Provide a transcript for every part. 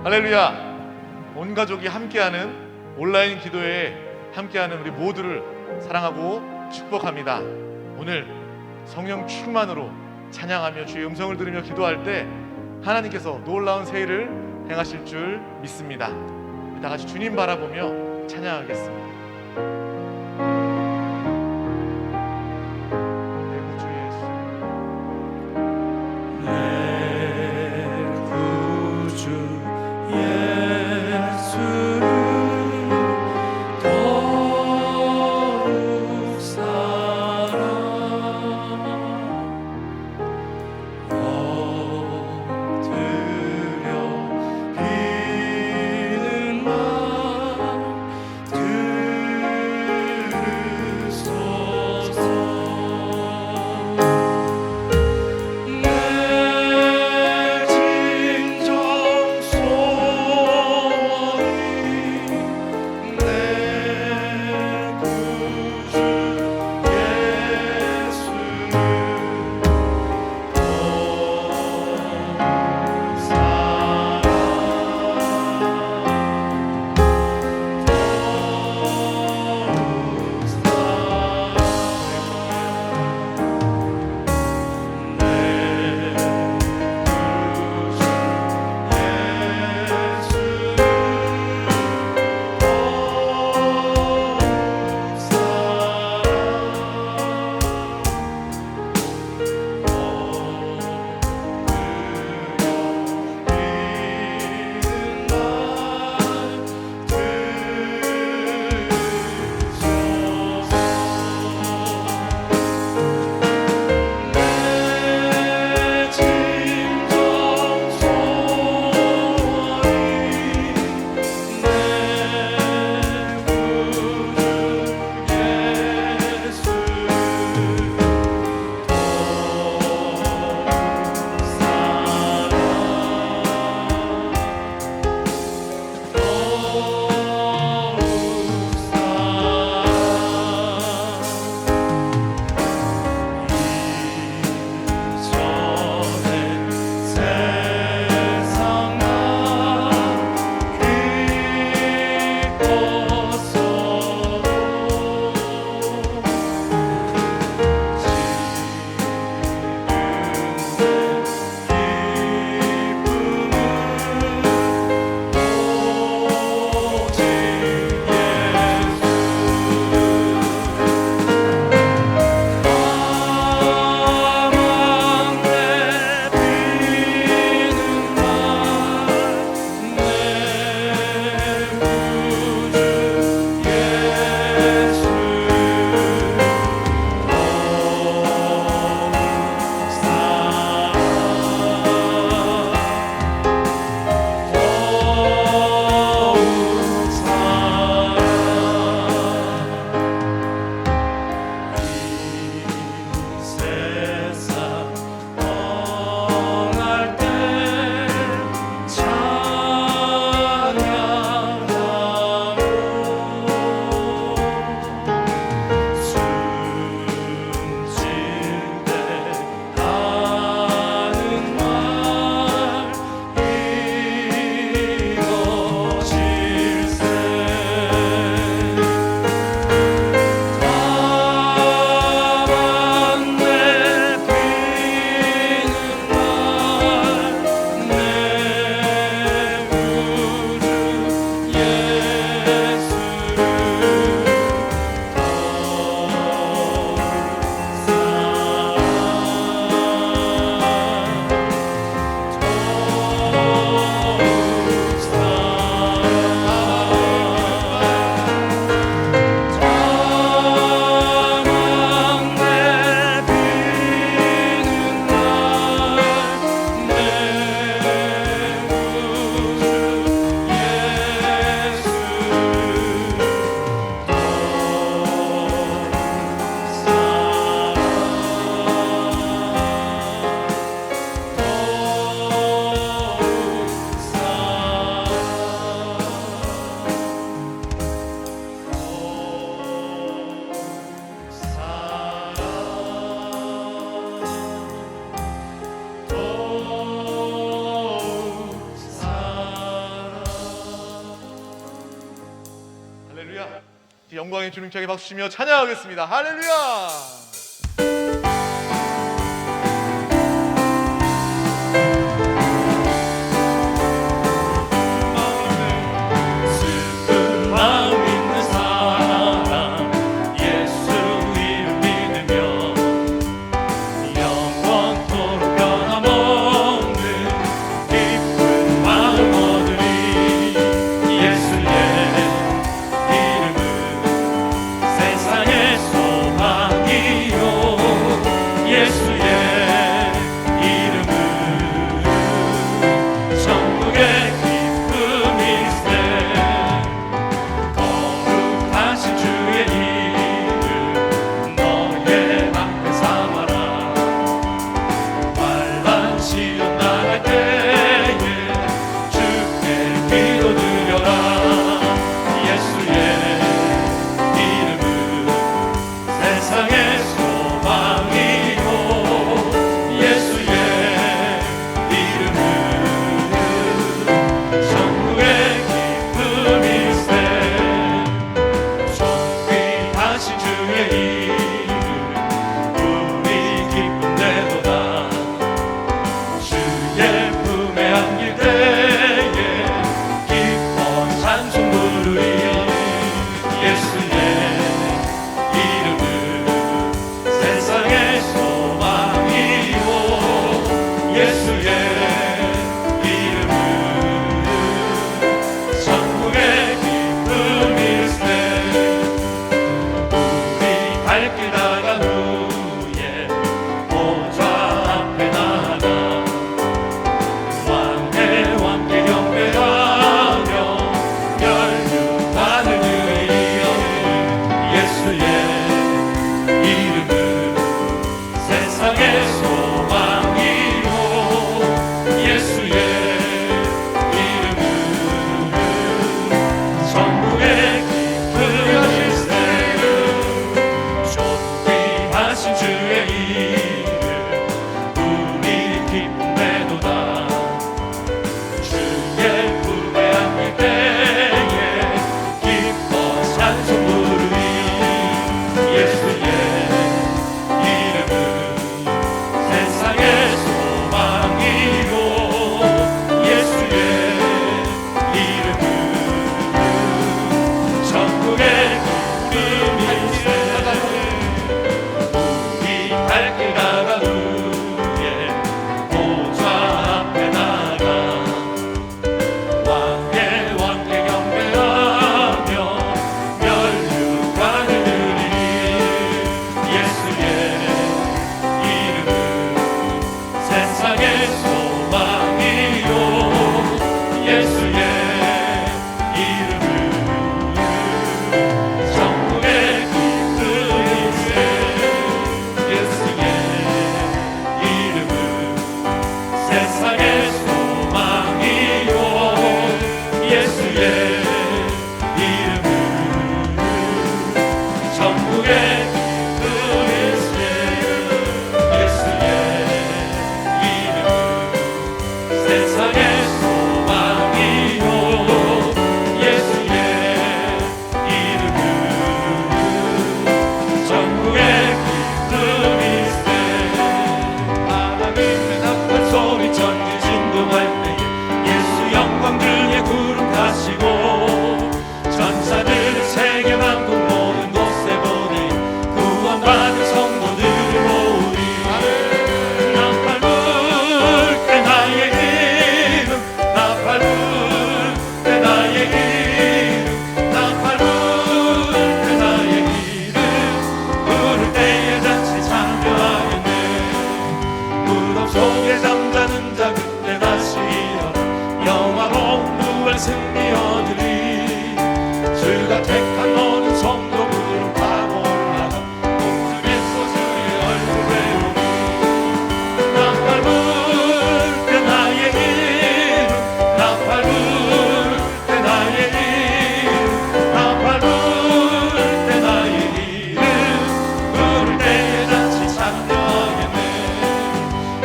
할렐루야. 온 가족이 함께하는 온라인 기도회에 함께하는 우리 모두를 사랑하고 축복합니다. 오늘 성령 충만으로 찬양하며 주의 음성을 들으며 기도할 때 하나님께서 놀라운 새 일을 행하실 줄 믿습니다. 다 같이 주님 바라보며 찬양하겠습니다. 그 영광의 주님께 박수 치며 찬양하겠습니다. 할렐루야.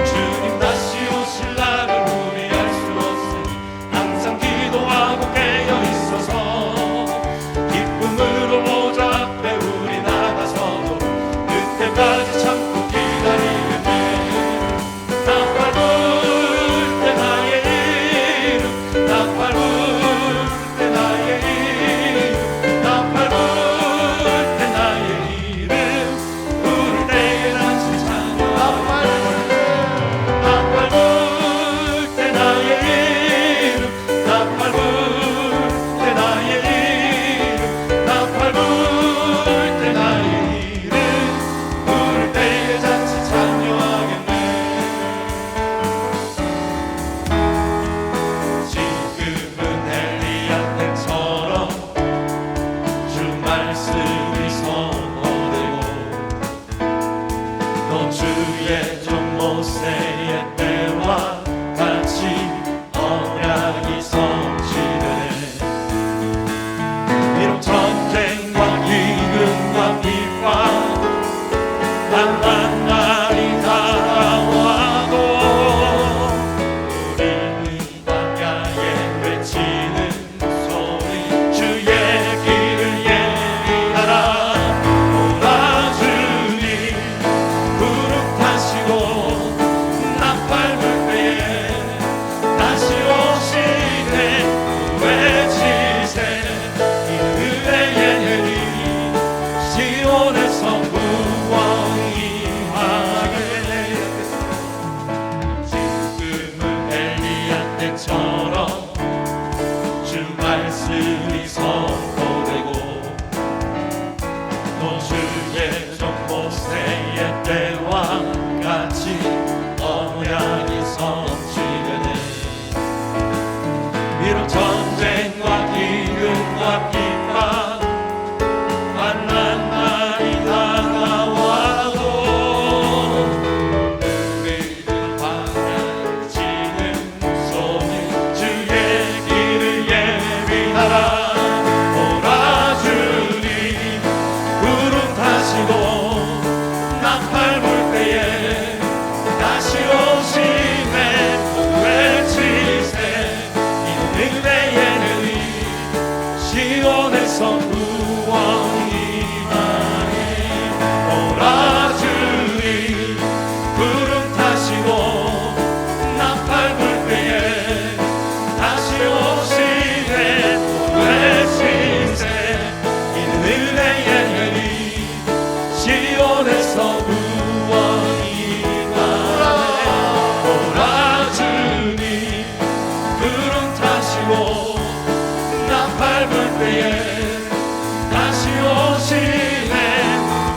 주님 다시 오실 날을 우리 알 수 없으니 항상 기도하고 비록 전쟁과 기근과 핍박 환난 많이 다가와도 우리는 광야를 지는 손에 주의 길을 예비하라. 오라 주님 구름 타시고 나팔 불 때에 다시 오시네. 외치세 이는 은혜의 시온에서 구원이 임하네. 오라 주님 구름 타시고 나팔 불 때에 다시 오시네. 외치세 이는 은혜의 시온에서 구원이 임하네. 오라 주님 구름 타시고 나팔 불 때에 다시 오시네.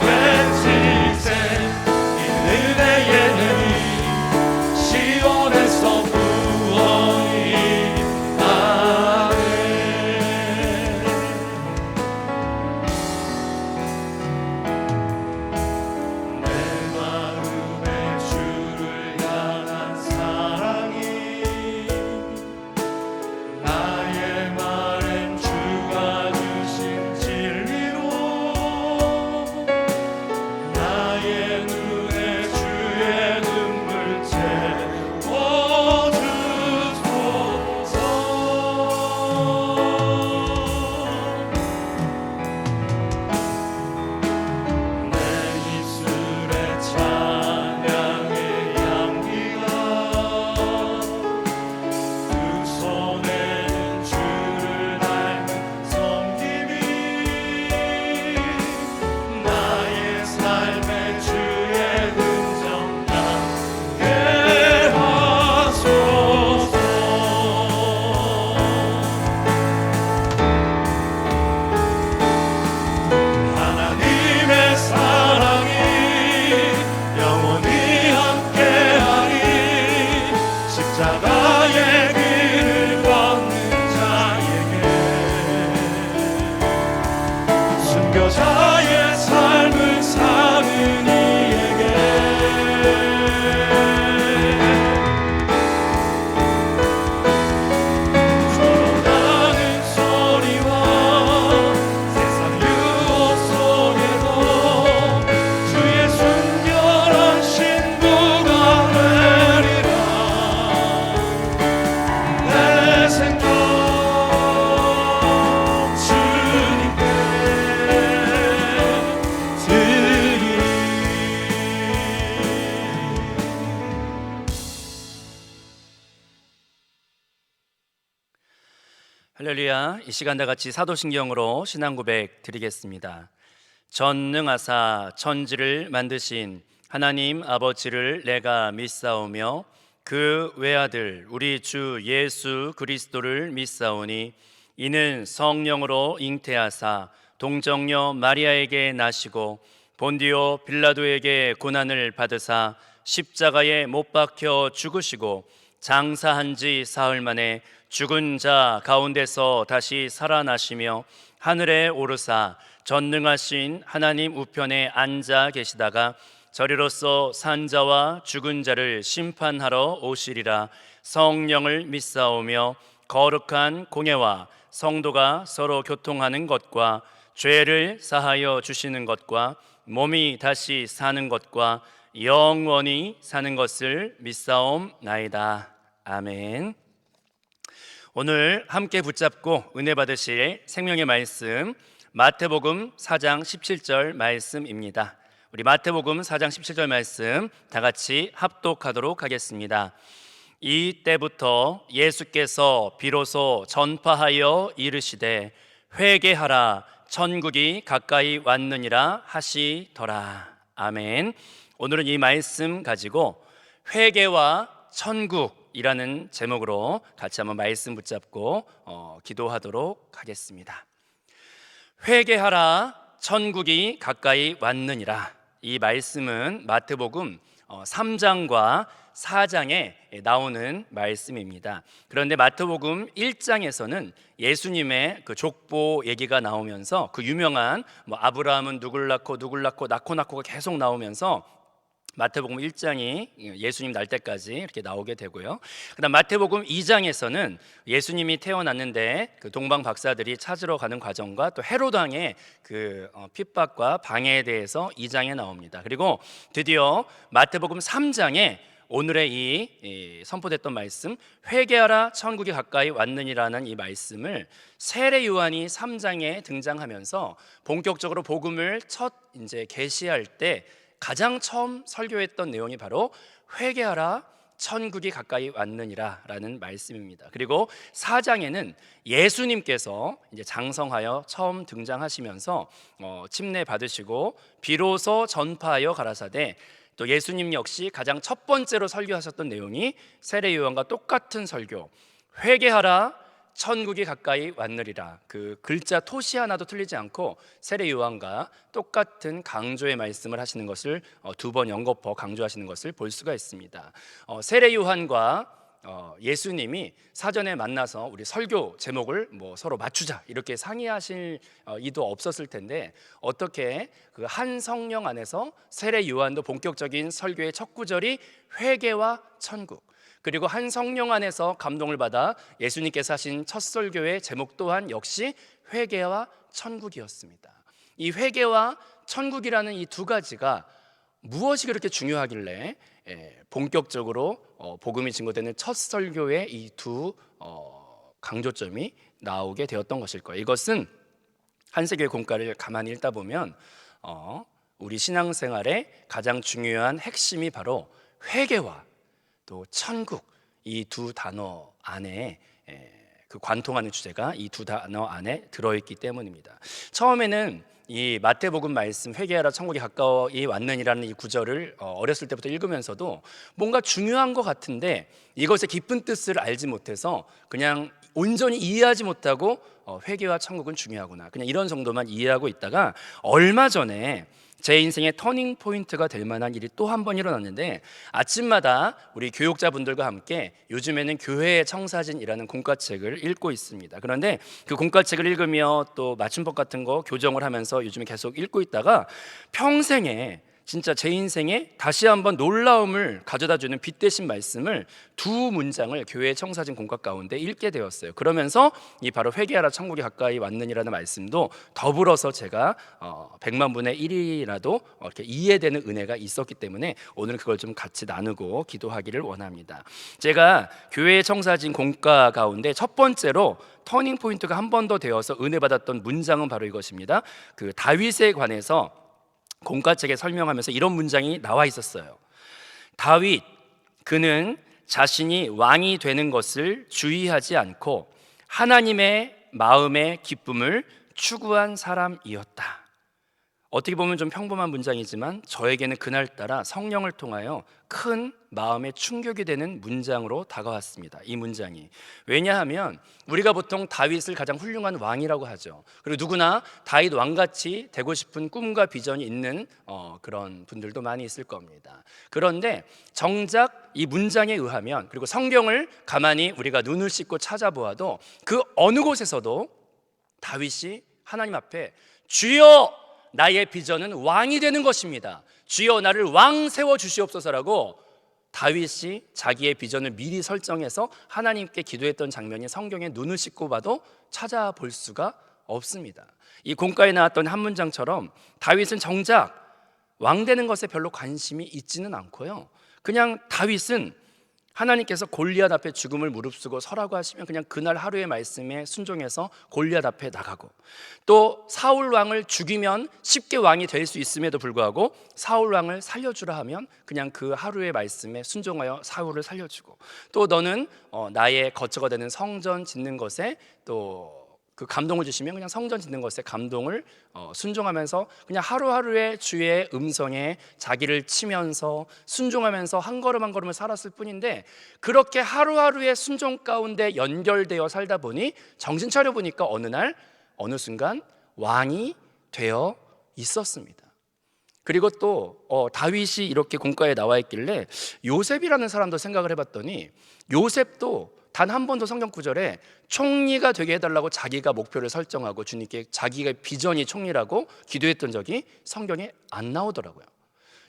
외치세 이는 은혜의 시온에서 구원이 임하네. 내 마음에 주를 향한 사랑이 나의 말엔 주가 주신 진리로 나의 눈에 주의 눈물 채워주소서. 내 입술에 찬양의 향기가 두 손에는 주를 닮은 섬김이 나의 삶의 주의 흔적 남게 하소서. 하나님의 사랑이 영원히 함께하리. 십자가의 길을 걷는 자에게 순교자의 삶을 사는 이에게 주로 나는 소리와 세상 유혹 속에도 주의 순결한 신부가 되리라. 내 생각 주님께 드리리. 할렐루야. 이 시간 다 같이 사도신경으로 신앙 고백 드리겠습니다. 전능하사 천지를 만드신 하나님 아버지를 내가 믿사오며 그 외아들 우리 주 예수 그리스도를 믿사오니 이는 성령으로 잉태하사 동정녀 마리아에게 나시고 본디오 빌라도에게 고난을 받으사 십자가에 못 박혀 죽으시고 장사한 지 사흘 만에 죽은 자 가운데서 다시 살아나시며 하늘에 오르사 전능하신 하나님 우편에 앉아 계시다가 저리로서 산자와 죽은 자를 심판하러 오시리라. 성령을 믿사오며 거룩한 공예와 성도가 서로 교통하는 것과 죄를 사하여 주시는 것과 몸이 다시 사는 것과 영원히 사는 것을 믿사옵나이다. 아멘. 오늘 함께 붙잡고 은혜 받으실 생명의 말씀 마태복음 4장 17절 말씀입니다. 우리 마태복음 4장 17절 말씀 다 같이 합독하도록 하겠습니다. 이때부터 예수께서 비로소 전파하여 이르시되 회개하라 천국이 가까이 왔느니라 하시더라. 아멘. 오늘은 이 말씀 가지고 회개와 천국이라는 제목으로 같이 한번 말씀 붙잡고 기도하도록 하겠습니다. 회개하라 천국이 가까이 왔느니라. 이 말씀은 마태복음 3장과 4장에 나오는 말씀입니다. 그런데 마태복음 1장에서는 예수님의 그 족보 얘기가 나오면서 그 유명한 뭐 아브라함은 누굴 낳고 낳고가 계속 나오면서 마태복음 1장이 예수님 날 때까지 이렇게 나오게 되고요. 그다음 마태복음 2장에서는 예수님이 태어났는데 그 동방 박사들이 찾으러 가는 과정과 또 헤롯 왕의 그 핍박과 방해에 대해서 2장에 나옵니다. 그리고 드디어 마태복음 3장에 오늘의 이 선포됐던 말씀, 회개하라 천국이 가까이 왔느니라는 이 말씀을 세례 요한이 3장에 등장하면서 본격적으로 복음을 첫 이제 계시할 때 가장 처음 설교했던 내용이 바로 회개하라 천국이 가까이 왔느니라 라는 말씀입니다. 그리고 4장에는 예수님께서 이제 장성하여 처음 등장하시면서 침례 받으시고 비로소 전파하여 가라사대, 또 예수님 역시 가장 첫 번째로 설교하셨던 내용이 세례 요한과 똑같은 설교, 회개하라 천국이 가까이 왔느리라. 그 글자 토시 하나도 틀리지 않고 세례 요한과 똑같은 강조의 말씀을 하시는 것을 두 번 연거푸 강조하시는 것을 볼 수가 있습니다. 세례 요한과 예수님이 사전에 만나서 우리 설교 제목을 뭐 서로 맞추자 이렇게 상의하실 이도 없었을 텐데, 어떻게 그 한 성령 안에서 세례 요한도 본격적인 설교의 첫 구절이 회개와 천국, 그리고 한 성령 안에서 감동을 받아 예수님께서 하신 첫 설교의 제목 또한 역시 회개와 천국이었습니다. 이 회개와 천국이라는 이 두 가지가 무엇이 그렇게 중요하길래 본격적으로 복음이 증거되는 첫 설교의 이 두 강조점이 나오게 되었던 것일까요? 이것은 한세교의 공과를 가만히 읽다 보면 우리 신앙생활의 가장 중요한 핵심이 바로 회개와 또 천국, 이 두 단어 안에 그 관통하는 주제가 이 두 단어 안에 들어있기 때문입니다. 처음에는 이 마태복음 말씀 회개하라 천국이 가까이 왔느니라는 이 구절을 어렸을 때부터 읽으면서도 뭔가 중요한 것 같은데 이것의 깊은 뜻을 알지 못해서 그냥 온전히 이해하지 못하고 회개와 천국은 중요하구나, 그냥 이런 정도만 이해하고 있다가 얼마 전에 제 인생의 터닝 포인트가 될 만한 일이 또 한 번 일어났는데, 아침마다 우리 교육자분들과 함께 요즘에는 교회의 청사진이라는 공과책을 읽고 있습니다. 그런데 그 공과책을 읽으며 또 맞춤법 같은 거 교정을 하면서 요즘에 계속 읽고 있다가 평생에 진짜 제 인생에 다시 한번 놀라움을 가져다주는 빛 대신 말씀을 두 문장을 교회 청사진 공과 가운데 읽게 되었어요. 그러면서 이 바로 회개하라 천국이 가까이 왔느니라는 말씀도 더불어서 제가 100만 분의 1이라도 이렇게 이해되는 은혜가 있었기 때문에 오늘 그걸 좀 같이 나누고 기도하기를 원합니다. 제가 교회 청사진 공과 가운데 첫 번째로 터닝 포인트가 한 번 더 되어서 은혜 받았던 문장은 바로 이것입니다. 그 다윗에 관해서 공과책에 설명하면서 이런 문장이 나와 있었어요. 다윗, 그는 자신이 왕이 되는 것을 주의하지 않고 하나님의 마음의 기쁨을 추구한 사람이었다. 어떻게 보면 좀 평범한 문장이지만 저에게는 그날따라 성령을 통하여 큰 마음의 충격이 되는 문장으로 다가왔습니다. 이 문장이. 왜냐하면 우리가 보통 다윗을 가장 훌륭한 왕이라고 하죠. 그리고 누구나 다윗 왕같이 되고 싶은 꿈과 비전이 있는 그런 분들도 많이 있을 겁니다. 그런데 정작 이 문장에 의하면, 그리고 성경을 가만히 우리가 눈을 씻고 찾아보아도 그 어느 곳에서도 다윗이 하나님 앞에 주여 나의 비전은 왕이 되는 것입니다, 주여 나를 왕 세워 주시옵소서라고 다윗이 자기의 비전을 미리 설정해서 하나님께 기도했던 장면이 성경에 눈을 씻고 봐도 찾아볼 수가 없습니다. 이 공과에 나왔던 한 문장처럼 다윗은 정작 왕 되는 것에 별로 관심이 있지는 않고요, 그냥 다윗은 하나님께서 골리앗 앞에 죽음을 무릅쓰고 서라고 하시면 그냥 그날 하루의 말씀에 순종해서 골리앗 앞에 나가고, 또 사울 왕을 죽이면 쉽게 왕이 될 수 있음에도 불구하고 사울 왕을 살려주라 하면 그냥 그 하루의 말씀에 순종하여 사울을 살려주고, 또 너는 나의 거처가 되는 성전 짓는 것에 또 그 감동을 주시면 그냥 성전 짓는 것에 감동을 순종하면서 그냥 하루하루의 주의 음성에 자기를 치면서 순종하면서 한 걸음 한 걸음을 살았을 뿐인데, 그렇게 하루하루의 순종 가운데 연결되어 살다 보니 정신 차려 보니까 어느 날 어느 순간 왕이 되어 있었습니다. 그리고 또 다윗이 이렇게 공과에 나와 있길래 요셉이라는 사람도 생각을 해봤더니 요셉도 단 한 번도 성경 구절에 총리가 되게 해달라고 자기가 목표를 설정하고 주님께 자기가 비전이 총리라고 기도했던 적이 성경에 안 나오더라고요.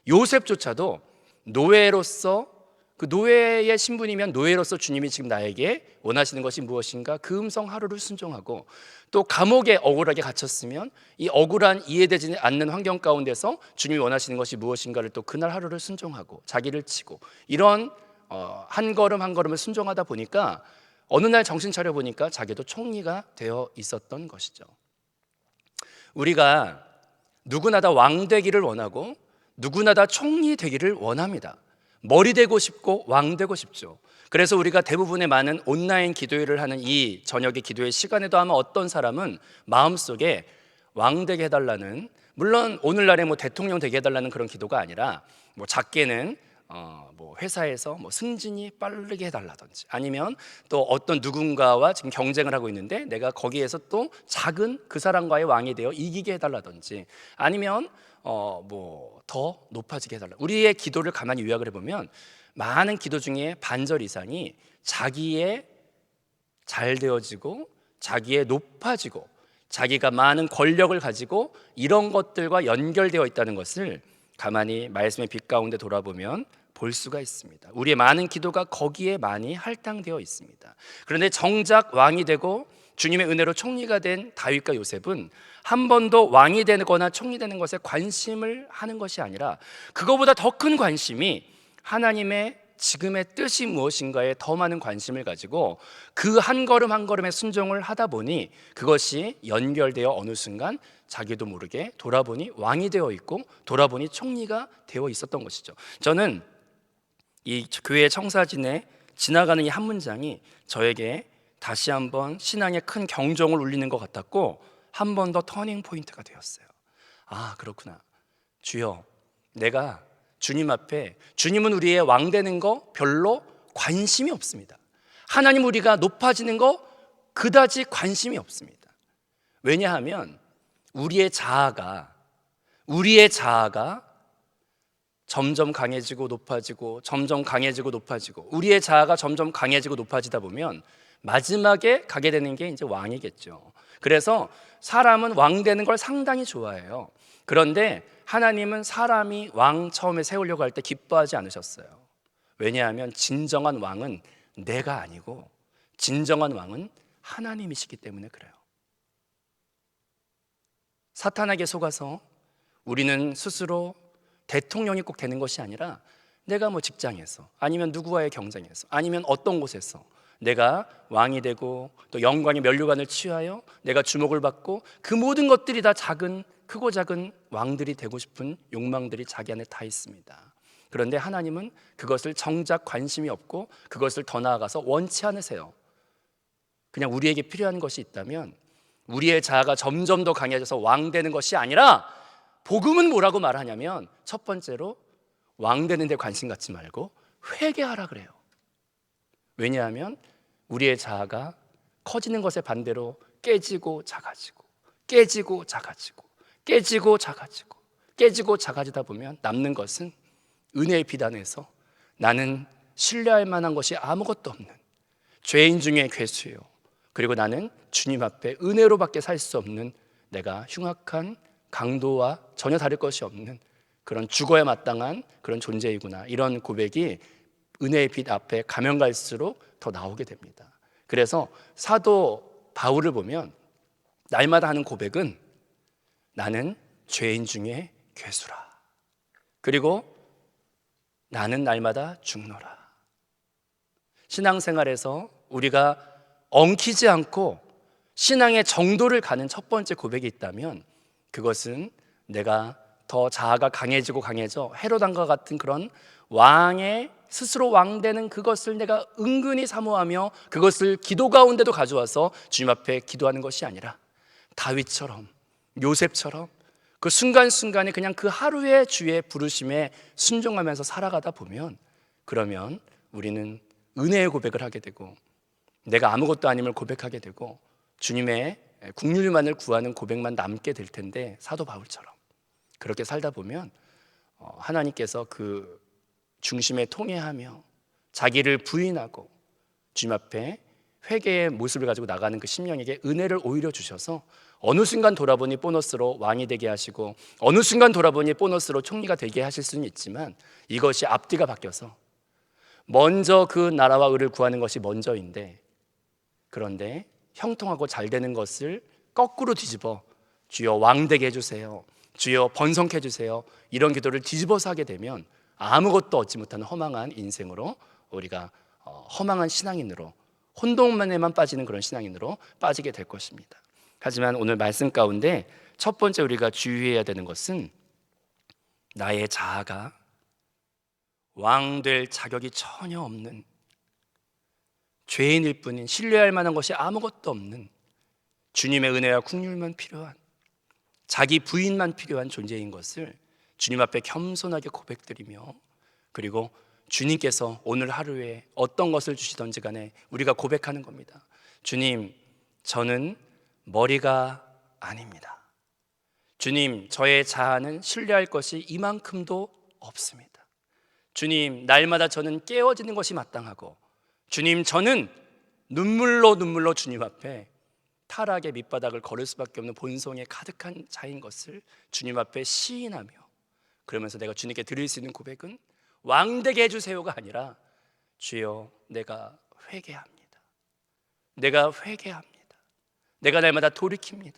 요셉조차도 노예로서, 그 노예의 신분이면 노예로서 주님이 지금 나에게 원하시는 것이 무엇인가 그 음성 하루를 순종하고, 또 감옥에 억울하게 갇혔으면 이 억울한 이해되지 않는 환경 가운데서 주님이 원하시는 것이 무엇인가를 또 그날 하루를 순종하고 자기를 치고, 이런 한 걸음 한 걸음을 순종하다 보니까 어느 날 정신 차려 보니까 자기도 총리가 되어 있었던 것이죠. 우리가 누구나 다 왕 되기를 원하고 누구나 다 총리 되기를 원합니다. 머리 되고 싶고 왕 되고 싶죠. 그래서 우리가 대부분의 많은 온라인 기도회를 하는 이 저녁의 기도회 시간에도 아마 어떤 사람은 마음속에 왕 되게 해달라는, 물론 오늘날에 뭐 대통령 되게 해달라는 그런 기도가 아니라 뭐 작게는 뭐 회사에서 뭐 승진이 빠르게 해달라든지, 아니면 또 어떤 누군가와 지금 경쟁을 하고 있는데 내가 거기에서 또 작은 그 사람과의 왕이 되어 이기게 해달라든지, 아니면 뭐 더 높아지게 해달라. 우리의 기도를 가만히 요약을 해보면 많은 기도 중에 반절 이상이 자기의 잘 되어지고 자기의 높아지고 자기가 많은 권력을 가지고 이런 것들과 연결되어 있다는 것을 가만히 말씀의 빛 가운데 돌아보면 볼 수가 있습니다. 우리의 많은 기도가 거기에 많이 할당되어 있습니다. 그런데 정작 왕이 되고 주님의 은혜로 총리가 된 다윗과 요셉은 한 번도 왕이 되거나 총리 되는 것에 관심을 하는 것이 아니라 그거보다 더 큰 관심이 하나님의 지금의 뜻이 무엇인가에 더 많은 관심을 가지고 그 한 걸음 한 걸음의 순종을 하다 보니 그것이 연결되어 어느 순간 자기도 모르게 돌아보니 왕이 되어 있고 돌아보니 총리가 되어 있었던 것이죠. 저는 이 교회 청사진에 지나가는 이 한 문장이 저에게 다시 한번 신앙의 큰 경종을 울리는 것 같았고 한 번 더 터닝 포인트가 되었어요. 아, 그렇구나. 주여, 내가 주님 앞에, 주님은 우리의 왕 되는 거 별로 관심이 없습니다. 하나님 우리가 높아지는 거 그다지 관심이 없습니다. 왜냐하면 우리의 자아가 점점 강해지고 높아지고 점점 강해지고 높아지고 우리의 자아가 점점 강해지고 높아지다 보면 마지막에 가게 되는 게 이제 왕이겠죠. 그래서 사람은 왕 되는 걸 상당히 좋아해요. 그런데 하나님은 사람이 왕 처음에 세우려고 할 때 기뻐하지 않으셨어요. 왜냐하면 진정한 왕은 내가 아니고 진정한 왕은 하나님이시기 때문에 그래요. 사탄에게 속아서 우리는 스스로 대통령이 꼭 되는 것이 아니라 내가 뭐 직장에서 아니면 누구와의 경쟁에서 아니면 어떤 곳에서 내가 왕이 되고 또 영광의 면류관을 취하여 내가 주목을 받고 그 모든 것들이 다 크고 작은 왕들이 되고 싶은 욕망들이 자기 안에 다 있습니다. 그런데 하나님은 그것을 정작 관심이 없고 그것을 더 나아가서 원치 않으세요. 그냥 우리에게 필요한 것이 있다면 우리의 자아가 점점 더 강해져서 왕 되는 것이 아니라 복음은 뭐라고 말하냐면 첫 번째로 왕 되는 데 관심 갖지 말고 회개하라 그래요. 왜냐하면 우리의 자아가 커지는 것에 반대로 깨지고 작아지고 깨지고 작아지고 깨지고 작아지고 깨지고 작아지다 보면 남는 것은 은혜의 빛 안에서 나는 신뢰할 만한 것이 아무것도 없는 죄인 중에 괴수요, 그리고 나는 주님 앞에 은혜로밖에 살 수 없는 내가 흉악한 강도와 전혀 다를 것이 없는 그런 죽어야 마땅한 그런 존재이구나, 이런 고백이 은혜의 빛 앞에 가면 갈수록 더 나오게 됩니다. 그래서 사도 바울을 보면 날마다 하는 고백은 나는 죄인 중에 괴수라, 그리고 나는 날마다 죽노라. 신앙생활에서 우리가 엉키지 않고 신앙의 정도를 가는 첫 번째 고백이 있다면 그것은 내가 더 자아가 강해지고 강해져 헤롯왕과 같은 그런 왕의 스스로 왕 되는 그것을 내가 은근히 사모하며 그것을 기도 가운데도 가져와서 주님 앞에 기도하는 것이 아니라 다윗처럼 요셉처럼 그 순간순간에 그냥 그 하루의 주의 부르심에 순종하면서 살아가다 보면 그러면 우리는 은혜의 고백을 하게 되고 내가 아무것도 아님을 고백하게 되고 주님의 국률만을 구하는 고백만 남게 될 텐데 사도 바울처럼 그렇게 살다 보면 하나님께서 그 중심에 통회하며 자기를 부인하고 주님 앞에 회개의 모습을 가지고 나가는 그 심령에게 은혜를 오히려 주셔서 어느 순간 돌아보니 보너스로 왕이 되게 하시고 어느 순간 돌아보니 보너스로 총리가 되게 하실 수는 있지만 이것이 앞뒤가 바뀌어서 먼저 그 나라와 의를 구하는 것이 먼저인데, 그런데 형통하고 잘 되는 것을 거꾸로 뒤집어 주여 왕 되게 해주세요, 주여 번성케 해주세요, 이런 기도를 뒤집어서 하게 되면 아무것도 얻지 못하는 허망한 인생으로 우리가 허망한 신앙인으로, 혼돈만에만 빠지는 그런 신앙인으로 빠지게 될 것입니다. 하지만 오늘 말씀 가운데 첫 번째 우리가 주의해야 되는 것은 나의 자아가 왕 될 자격이 전혀 없는, 죄인일 뿐인, 신뢰할 만한 것이 아무것도 없는, 주님의 은혜와 긍휼만 필요한, 자기 부인만 필요한 존재인 것을 주님 앞에 겸손하게 고백드리며, 그리고 주님께서 오늘 하루에 어떤 것을 주시던지 간에 우리가 고백하는 겁니다. 주님, 저는 머리가 아닙니다. 주님, 저의 자아는 신뢰할 것이 이만큼도 없습니다. 주님, 날마다 저는 깨어지는 것이 마땅하고, 주님, 저는 눈물로 주님 앞에 타락의 밑바닥을 걸을 수밖에 없는 본성에 가득한 자인 것을 주님 앞에 시인하며, 그러면서 내가 주님께 드릴 수 있는 고백은 왕되게 해주세요가 아니라 주여, 내가 회개합니다. 내가 회개합니다. 내가 날마다 돌이킵니다.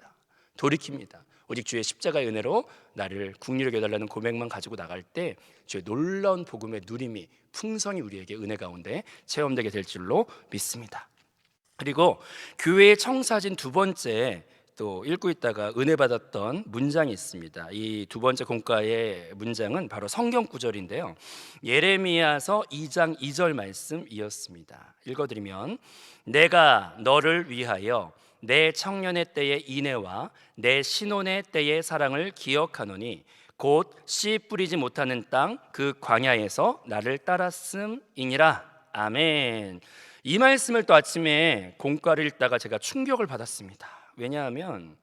오직 주의 십자가의 은혜로 나를 긍휼하게 해달라는 고백만 가지고 나갈 때 주의 놀라운 복음의 누림이, 풍성이 우리에게 은혜 가운데 체험되게 될 줄로 믿습니다. 그리고 교회에 청사진 두 번째 또 읽고 있다가 은혜 받았던 문장이 있습니다. 이 두 번째 공과의 문장은 바로 성경 구절인데요, 예레미야서 2장 2절 말씀이었습니다. 읽어드리면, 내가 너를 위하여 내 청년의 때의 인애와 내 신혼의 때의 사랑을 기억하노니 곧 씨 뿌리지 못하는 땅 그 광야에서 나를 따랐음이니라. 아멘. 이 말씀을 또 아침에 공과를 읽다가 제가 충격을 받았습니다. 왜냐하면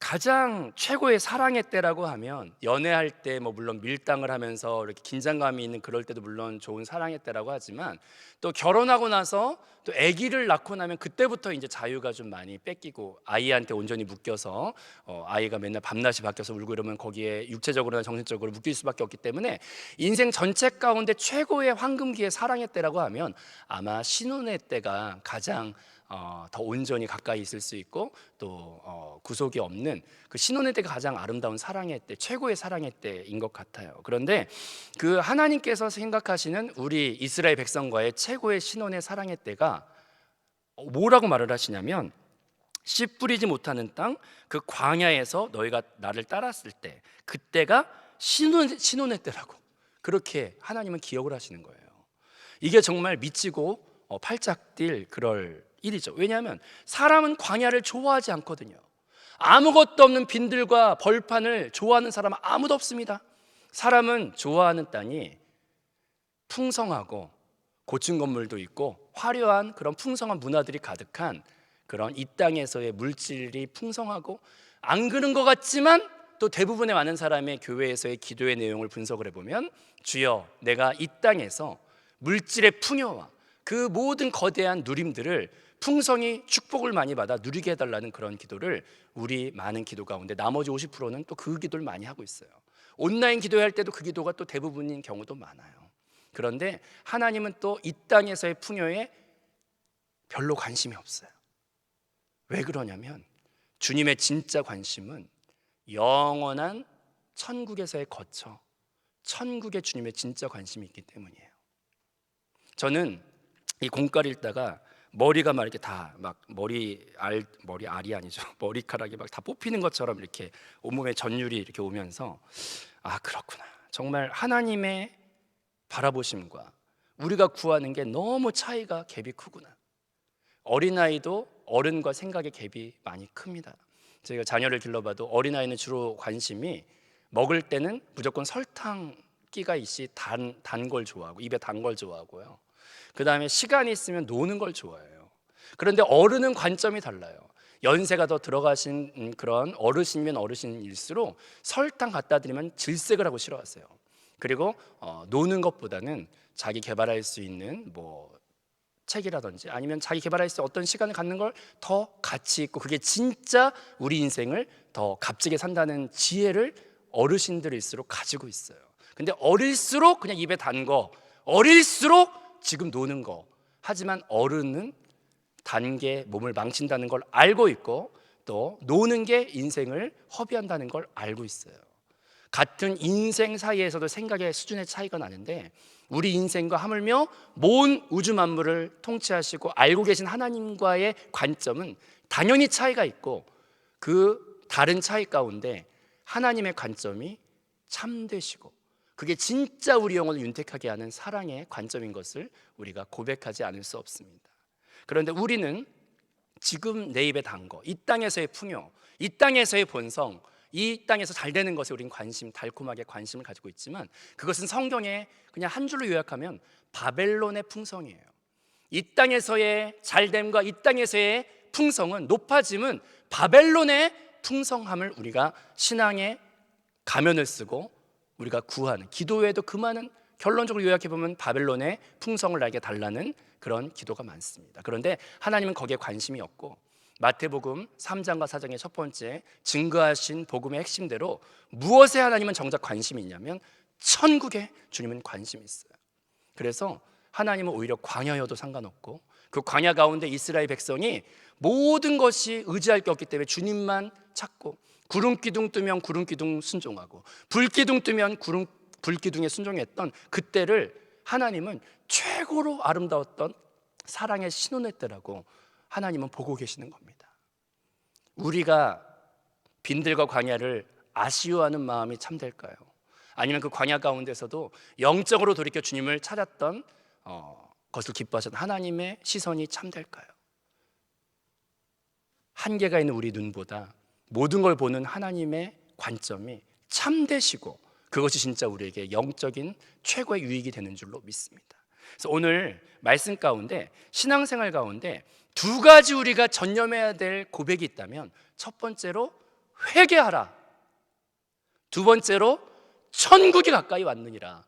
가장 최고의 사랑의 때라고 하면 연애할 때 물론 밀당을 하면서 이렇게 긴장감이 있는 그럴 때도 물론 좋은 사랑의 때라고 하지만, 또 결혼하고 나서 또 아기를 낳고 나면 그때부터 이제 자유가 좀 많이 뺏기고 아이한테 온전히 묶여서 아이가 맨날 밤낮이 바뀌어서 울고 이러면 거기에 육체적으로나 정신적으로 묶일 수밖에 없기 때문에 인생 전체 가운데 최고의 황금기의 사랑의 때라고 하면 아마 신혼의 때가 가장 더 온전히 가까이 있을 수 있고 또 구속이 없는 그 신혼의 때가 가장 아름다운 사랑의 때, 최고의 사랑의 때인 것 같아요. 그런데 그 하나님께서 생각하시는 우리 이스라엘 백성과의 최고의 신혼의 사랑의 때가 뭐라고 말을 하시냐면, 씨 뿌리지 못하는 땅 그 광야에서 너희가 나를 따랐을 때, 그때가 신혼의 때라고 그렇게 하나님은 기억을 하시는 거예요. 이게 정말 미치고 팔짝 뛸 그럴 일이죠. 왜냐하면 사람은 광야를 좋아하지 않거든요. 아무것도 없는 빈들과 벌판을 좋아하는 사람은 아무도 없습니다. 사람은 좋아하는 땅이 풍성하고 고층 건물도 있고 화려한 그런 풍성한 문화들이 가득한 그런 이 땅에서의 물질이 풍성하고, 안 그런 것 같지만 또 대부분의 많은 사람의 교회에서의 기도의 내용을 분석을 해보면, 주여, 내가 이 땅에서 물질의 풍요와 그 모든 거대한 누림들을 풍성히 축복을 많이 받아 누리게 해달라는 그런 기도를 우리 많은 기도 가운데 나머지 50%는 또 그 기도를 많이 하고 있어요. 온라인 기도할 때도 그 기도가 또 대부분인 경우도 많아요. 그런데 하나님은 또 이 땅에서의 풍요에 별로 관심이 없어요. 왜 그러냐면 주님의 진짜 관심은 영원한 천국에서의 거처, 천국에 주님의 진짜 관심이 있기 때문이에요. 저는 이 공과를 읽다가 머리가 막 이렇게 다 막 머리알이 아니죠. 머리카락이 막 다 뽑히는 것처럼 이렇게 온몸에 전율이 이렇게 오면서, 아, 그렇구나. 정말 하나님의 바라보심과 우리가 구하는 게 너무 차이가 갭이 크구나. 어린아이도 어른과 생각의 갭이 많이 큽니다. 저희가 자녀를 길러봐도 어린아이는 주로 관심이 먹을 때는 무조건 설탕 끼가 있이 단 걸 좋아하고, 입에 단 걸 좋아하고요. 그 다음에 시간이 있으면 노는 걸 좋아해요. 그런데 어른은 관점이 달라요. 연세가 더 들어가신 그런 어르신이면 어르신일수록 설탕 갖다 드리면 질색을 하고 싫어하세요. 그리고 노는 것보다는 자기 개발할 수 있는 뭐 책이라든지 아니면 자기 개발할 수 있는 어떤 시간을 갖는 걸 더 가치 있고, 그게 진짜 우리 인생을 더 값지게 산다는 지혜를 어르신들일수록 가지고 있어요. 근데 어릴수록 그냥 입에 단 거, 어릴수록 지금 노는 거. 하지만 어른은 단 게 몸을 망친다는 걸 알고 있고, 또 노는 게 인생을 허비한다는 걸 알고 있어요. 같은 인생 사이에서도 생각의 수준의 차이가 나는데, 우리 인생과 하물며 모든 우주 만물을 통치하시고 알고 계신 하나님과의 관점은 당연히 차이가 있고, 그 다른 차이 가운데 하나님의 관점이 참되시고, 그게 진짜 우리 영혼을 윤택하게 하는 사랑의 관점인 것을 우리가 고백하지 않을 수 없습니다. 그런데 우리는 지금 내 입에 단 거, 이 땅에서의 풍요, 이 땅에서의 본성, 이 땅에서 잘 되는 것에 우린 달콤하게 관심을 가지고 있지만, 그것은 성경에 그냥 한 줄로 요약하면 바벨론의 풍성이에요. 이 땅에서의 잘됨과 이 땅에서의 풍성은, 높아짐은 바벨론의 풍성함을 우리가 신앙의 가면을 쓰고 우리가 구하는, 기도에도 그 많은, 결론적으로 요약해보면 바벨론의 풍성을 나에게 달라는 그런 기도가 많습니다. 그런데 하나님은 거기에 관심이 없고, 마태복음 3장과 4장의 첫 번째 증거하신 복음의 핵심대로 무엇에 하나님은 정작 관심이 있냐면 천국에 주님은 관심이 있어요. 그래서 하나님은 오히려 광야여도 상관없고, 그 광야 가운데 이스라엘 백성이 모든 것이 의지할 게 없기 때문에 주님만 찾고, 구름기둥 뜨면 구름기둥 순종하고, 불기둥 뜨면 불기둥에 순종했던 그때를 하나님은 최고로 아름다웠던 사랑의 신혼의 때라고 하나님은 보고 계시는 겁니다. 우리가 빈들과 광야를 아쉬워하는 마음이 참될까요? 아니면 그 광야 가운데서도 영적으로 돌이켜 주님을 찾았던 것을 기뻐하셨던 하나님의 시선이 참될까요? 한계가 있는 우리 눈보다 모든 걸 보는 하나님의 관점이 참되시고, 그것이 진짜 우리에게 영적인 최고의 유익이 되는 줄로 믿습니다. 그래서 오늘 말씀 가운데, 신앙생활 가운데 두 가지 우리가 전념해야 될 고백이 있다면, 첫 번째로 회개하라, 두 번째로 천국이 가까이 왔느니라.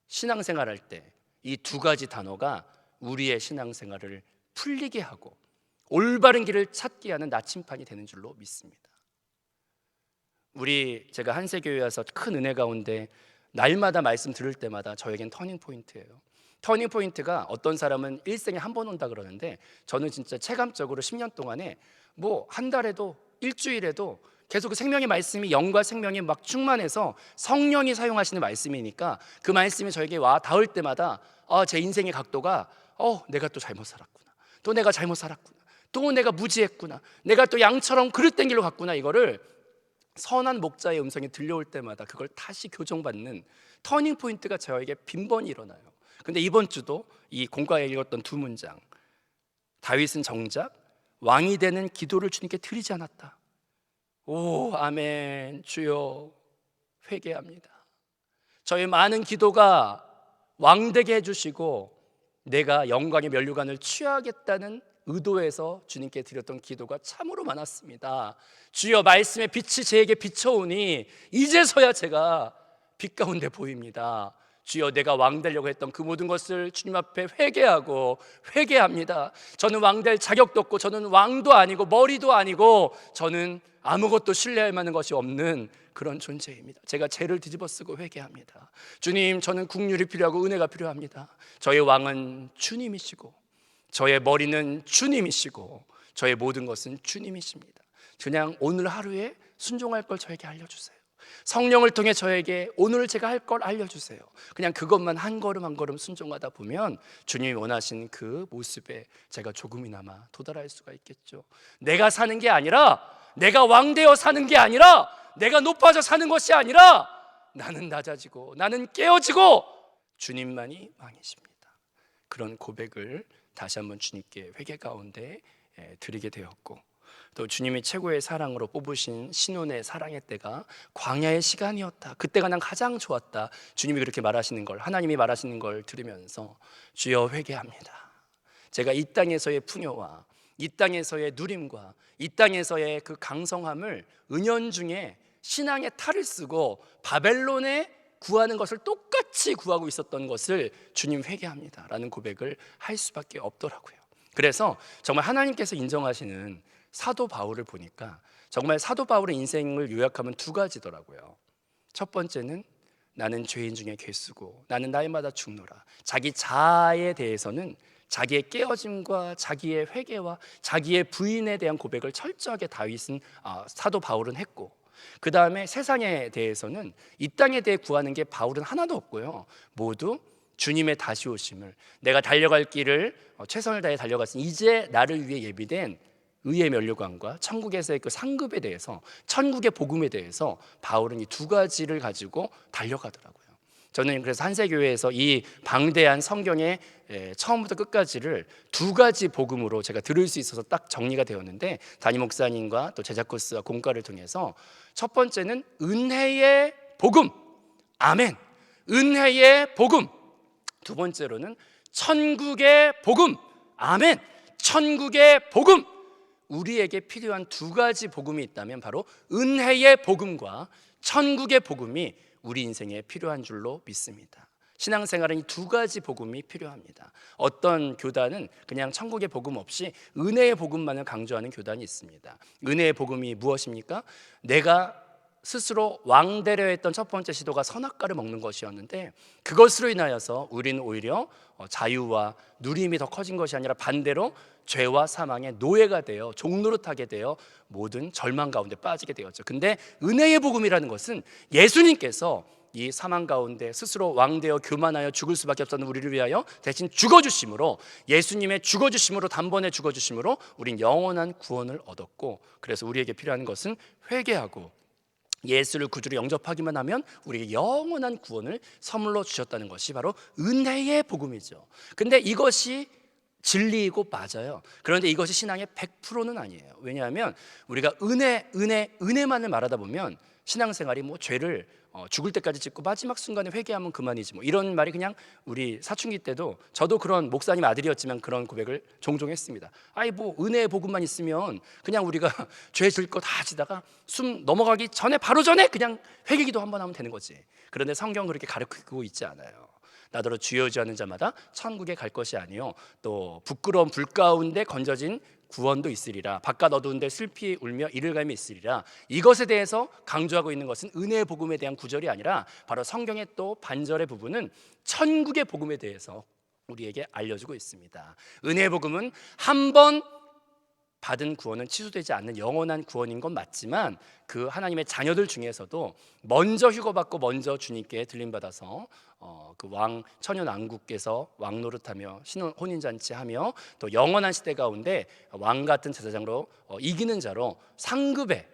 신앙생활 할 때 이 두 가지 단어가 우리의 신앙생활을 풀리게 하고 올바른 길을 찾게 하는 나침판이 되는 줄로 믿습니다. 제가 한세교회 와서 큰 은혜 가운데 날마다 말씀 들을 때마다 저에겐 터닝포인트예요. 터닝포인트가, 어떤 사람은 일생에 한 번 온다 그러는데, 저는 진짜 체감적으로 10년 동안에 뭐 한 달에도 일주일에도 계속 그 생명의 말씀이, 영과 생명이 막 충만해서 성령이 사용하시는 말씀이니까 그 말씀이 저에게 와 닿을 때마다 제 인생의 각도가 내가 또 잘못 살았구나, 또 내가 잘못 살았구나, 또 내가 무지했구나, 내가 또 양처럼 그릇된 길로 갔구나, 이거를 선한 목자의 음성이 들려올 때마다 그걸 다시 교정받는 터닝포인트가 저에게 빈번히 일어나요. 근데 이번 주도 이 공과에 읽었던 두 문장, 다윗은 정작 왕이 되는 기도를 주님께 드리지 않았다. 오 아멘. 주여 회개합니다. 저의 많은 기도가 왕되게 해주시고 내가 영광의 면류관을 취하겠다는 의도에서 주님께 드렸던 기도가 참으로 많았습니다. 주여 말씀의 빛이 제게 비춰오니 이제서야 제가 빛 가운데 보입니다. 주여 내가 왕 되려고 했던 그 모든 것을 주님 앞에 회개하고 회개합니다. 저는 왕 될 자격도 없고, 저는 왕도 아니고 머리도 아니고, 저는 아무것도 신뢰할 만한 것이 없는 그런 존재입니다. 제가 죄를 뒤집어쓰고 회개합니다. 주님, 저는 긍휼이 필요하고 은혜가 필요합니다. 저의 왕은 주님이시고, 저의 머리는 주님이시고, 저의 모든 것은 주님이십니다. 그냥 오늘 하루에 순종할 걸 저에게 알려주세요. 성령을 통해 저에게 오늘 제가 할 걸 알려주세요. 그냥 그것만 한 걸음 한 걸음 순종하다 보면 주님이 원하신 그 모습에 제가 조금이나마 도달할 수가 있겠죠. 내가 사는 게 아니라, 내가 왕되어 사는 게 아니라, 내가 높아져 사는 것이 아니라, 나는 낮아지고 나는 깨어지고 주님만이 왕이십니다. 그런 고백을 다시 한번 주님께 회개 가운데 드리게 되었고, 또 주님이 최고의 사랑으로 뽑으신 신혼의 사랑의 때가 광야의 시간이었다. 그때가 난 가장 좋았다. 주님이 그렇게 말하시는 걸, 하나님이 말하시는 걸 들으면서 주여 회개합니다. 제가 이 땅에서의 풍요와 이 땅에서의 누림과 이 땅에서의 그 강성함을 은연중에 신앙의 탈을 쓰고 바벨론에 구하는 것을 똑같이 구하고 있었던 것을 주님 회개합니다라는 고백을 할 수밖에 없더라고요. 그래서 정말 하나님께서 인정하시는 사도 바울을 보니까 정말 사도 바울의 인생을 요약하면 두 가지더라고요. 첫 번째는 나는 죄인 중에 괴수고 나는 날마다 죽노라. 자기 자아에 대해서는 자기의 깨어짐과 자기의 회개와 자기의 부인에 대한 고백을 철저하게 사도 바울은 했고, 그 다음에 세상에 대해서는 이 땅에 대해 구하는 게 바울은 하나도 없고요. 모두 주님의 다시 오심을, 내가 달려갈 길을 최선을 다해 달려갔으니 이제 나를 위해 예비된 의의 면류관과 천국에서의 그 상급에 대해서, 천국의 복음에 대해서 바울은 이 두 가지를 가지고 달려가더라고요. 저는 그래서 한세교회에서 이 방대한 성경의 처음부터 끝까지를 두 가지 복음으로 제가 들을 수 있어서 딱 정리가 되었는데, 담임 목사님과 또 제작 코스와 공과를 통해서 첫 번째는 은혜의 복음, 아멘, 은혜의 복음. 두 번째로는 천국의 복음, 아멘, 천국의 복음. 우리에게 필요한 두 가지 복음이 있다면 바로 은혜의 복음과 천국의 복음이 우리 인생에 필요한 줄로 믿습니다. 신앙생활은 이 두 가지 복음이 필요합니다. 어떤 교단은 그냥 천국의 복음 없이 은혜의 복음만을 강조하는 교단이 있습니다. 은혜의 복음이 무엇입니까? 내가 스스로 왕되려 했던 첫 번째 시도가 선악과를 먹는 것이었는데, 그것으로 인하여서 우리는 오히려 자유와 누림이 더 커진 것이 아니라 반대로 죄와 사망의 노예가 되어 종노릇하게 되어 모든 절망 가운데 빠지게 되었죠. 근데 은혜의 복음이라는 것은 예수님께서 이 사망 가운데 스스로 왕되어 교만하여 죽을 수밖에 없었던 우리를 위하여 대신 죽어주심으로, 예수님의 죽어주심으로, 단번에 죽어주심으로 우린 영원한 구원을 얻었고, 그래서 우리에게 필요한 것은 회개하고 예수를 구주로 영접하기만 하면 우리에게 영원한 구원을 선물로 주셨다는 것이 바로 은혜의 복음이죠. 근데 이것이 진리이고 맞아요. 그런데 이것이 신앙의 100%는 아니에요. 왜냐하면 우리가 은혜만을 말하다 보면 신앙생활이 뭐 죄를 죽을 때까지 짓고 마지막 순간에 회개하면 그만이지 뭐 이런 말이 그냥, 우리 사춘기 때도 저도 그런 목사님 아들이었지만 그런 고백을 종종 했습니다. 아이 뭐 은혜의 복음만 있으면 그냥 우리가 죄 질 거 다 지다가 숨 넘어가기 전에 바로 전에 그냥 회개기도 한번 하면 되는 거지. 그런데 성경은 그렇게 가르치고 있지 않아요. 나더러 주여 의지하는 자마다 천국에 갈 것이 아니요 또 부끄러운 불 가운데 건져진 구원도 있으리라. 바깥 어두운데 슬피 울며 이를 갈미 있으리라. 이것에 대해서 강조하고 있는 것은 은혜의 복음에 대한 구절이 아니라 바로 성경의 또 반절의 부분은 천국의 복음에 대해서 우리에게 알려주고 있습니다. 은혜의 복음은 한 번 받은 구원은 취소되지 않는 영원한 구원인 건 맞지만, 그 하나님의 자녀들 중에서도 먼저 휴거받고 먼저 주님께 들림받아서 그 왕 천연 왕국께서 왕 노릇하며 신혼 혼인잔치하며 또 영원한 시대 가운데 왕 같은 제사장으로 이기는 자로 상급의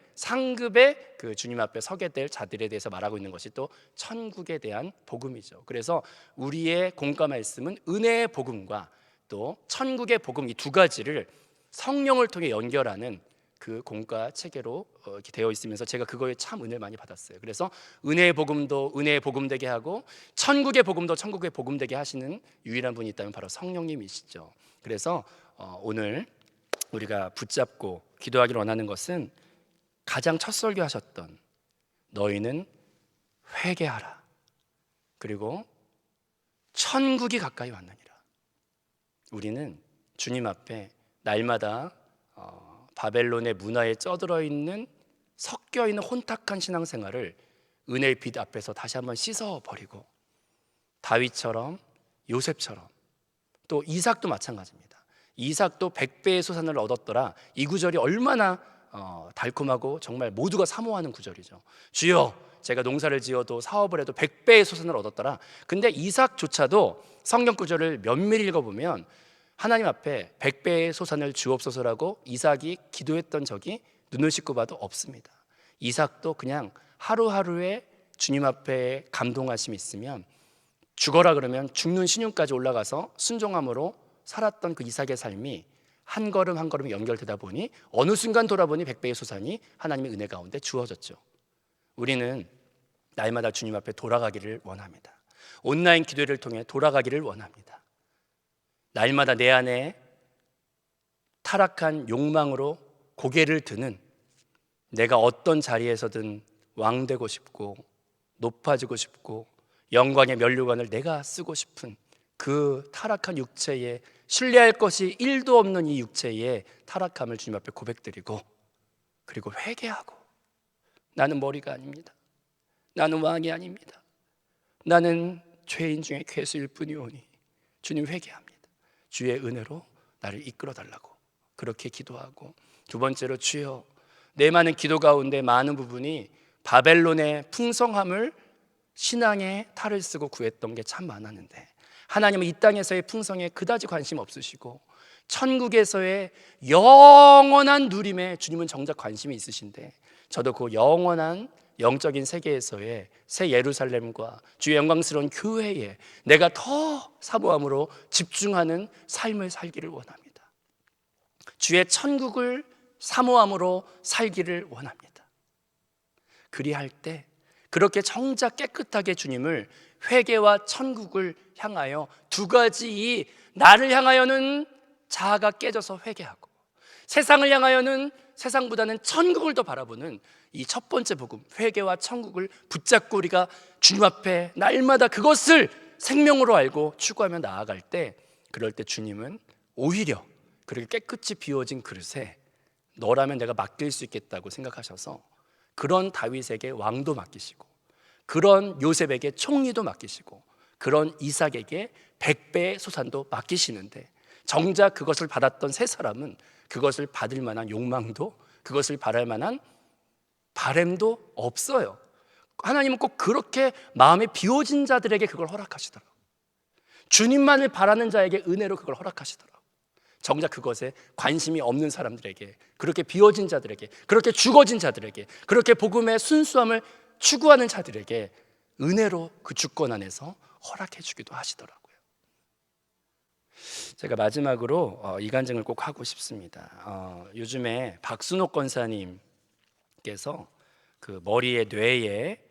그 주님 앞에 서게 될 자들에 대해서 말하고 있는 것이 또 천국에 대한 복음이죠. 그래서 우리의 공과 말씀은 은혜의 복음과 또 천국의 복음, 이 두 가지를 성령을 통해 연결하는 그 공과 체계로 이렇게 되어 있으면서 제가 그거에 참 은혜를 많이 받았어요. 그래서 은혜의 복음도 은혜의 복음 되게 하고 천국의 복음도 천국의 복음 되게 하시는 유일한 분이 있다면 바로 성령님이시죠. 그래서 오늘 우리가 붙잡고 기도하기를 원하는 것은 가장 첫 설교하셨던 너희는 회개하라, 그리고 천국이 가까이 왔느니라. 우리는 주님 앞에 날마다 바벨론의 문화에 쩌들어 있는, 섞여 있는 혼탁한 신앙생활을 은혜의 빛 앞에서 다시 한번 씻어버리고, 다윗처럼, 요셉처럼, 또 이삭도 마찬가지입니다. 이삭도 100배의 소산을 얻었더라. 이 구절이 얼마나 달콤하고 정말 모두가 사모하는 구절이죠. 주여, 제가 농사를 지어도 사업을 해도 100배의 소산을 얻었더라. 근데 이삭조차도 성경 구절을 면밀히 읽어보면 하나님 앞에 100배의 소산을 주옵소서라고 이삭이 기도했던 적이 눈을 씻고 봐도 없습니다. 이삭도 그냥 하루하루에 주님 앞에 감동하심이 있으면, 죽어라 그러면 죽는 신용까지 올라가서 순종함으로 살았던 그 이삭의 삶이 한 걸음 한 걸음 연결되다 보니 어느 순간 돌아보니 100배의 소산이 하나님의 은혜 가운데 주어졌죠. 우리는 날마다 주님 앞에 돌아가기를 원합니다. 온라인 기도를 통해 돌아가기를 원합니다. 날마다 내 안에 타락한 욕망으로 고개를 드는, 내가 어떤 자리에서든 왕되고 싶고 높아지고 싶고 영광의 면류관을 내가 쓰고 싶은 그 타락한 육체에, 신뢰할 것이 1도 없는 이 육체의 타락함을 주님 앞에 고백드리고, 그리고 회개하고, 나는 머리가 아닙니다. 나는 왕이 아닙니다. 나는 죄인 중에 괴수일 뿐이오니 주님 회개합니다. 주의 은혜로 나를 이끌어 달라고 그렇게 기도하고, 두 번째로, 주여, 내 많은 기도 가운데 많은 부분이 바벨론의 풍성함을 신앙의 탈을 쓰고 구했던 게 참 많았는데, 하나님은 이 땅에서의 풍성에 그다지 관심 없으시고 천국에서의 영원한 누림에 주님은 정작 관심이 있으신데, 저도 그 영원한 영적인 세계에서의 새 예루살렘과 주의 영광스러운 교회에 내가 더 사모함으로 집중하는 삶을 살기를 원합니다. 주의 천국을 사모함으로 살기를 원합니다. 그리할 때 그렇게 정작 깨끗하게 주님을, 회개와 천국을 향하여 두 가지, 이 나를 향하여는 자아가 깨져서 회개하고 세상을 향하여는 세상보다는 천국을 더 바라보는 이 첫 번째 복음, 회개와 천국을 붙잡고 우리가 주님 앞에 날마다 그것을 생명으로 알고 추구하며 나아갈 때, 그럴 때 주님은 오히려 그렇게 깨끗이 비워진 그릇에 너라면 내가 맡길 수 있겠다고 생각하셔서 그런 다윗에게 왕도 맡기시고, 그런 요셉에게 총리도 맡기시고, 그런 이삭에게 100배의 소산도 맡기시는데, 정작 그것을 받았던 세 사람은 그것을 받을 만한 욕망도, 그것을 바랄 만한 바램도 없어요. 하나님은 꼭 그렇게 마음이 비워진 자들에게 그걸 허락하시더라고요. 주님만을 바라는 자에게 은혜로 그걸 허락하시더라고요. 정작 그것에 관심이 없는 사람들에게, 그렇게 비워진 자들에게, 그렇게 죽어진 자들에게, 그렇게 복음의 순수함을 추구하는 자들에게 은혜로 그 주권 안에서 허락해 주기도 하시더라고요. 제가 마지막으로 이 간증을 꼭 하고 싶습니다. 요즘에 박순옥 권사님께서 그 머리에, 뇌에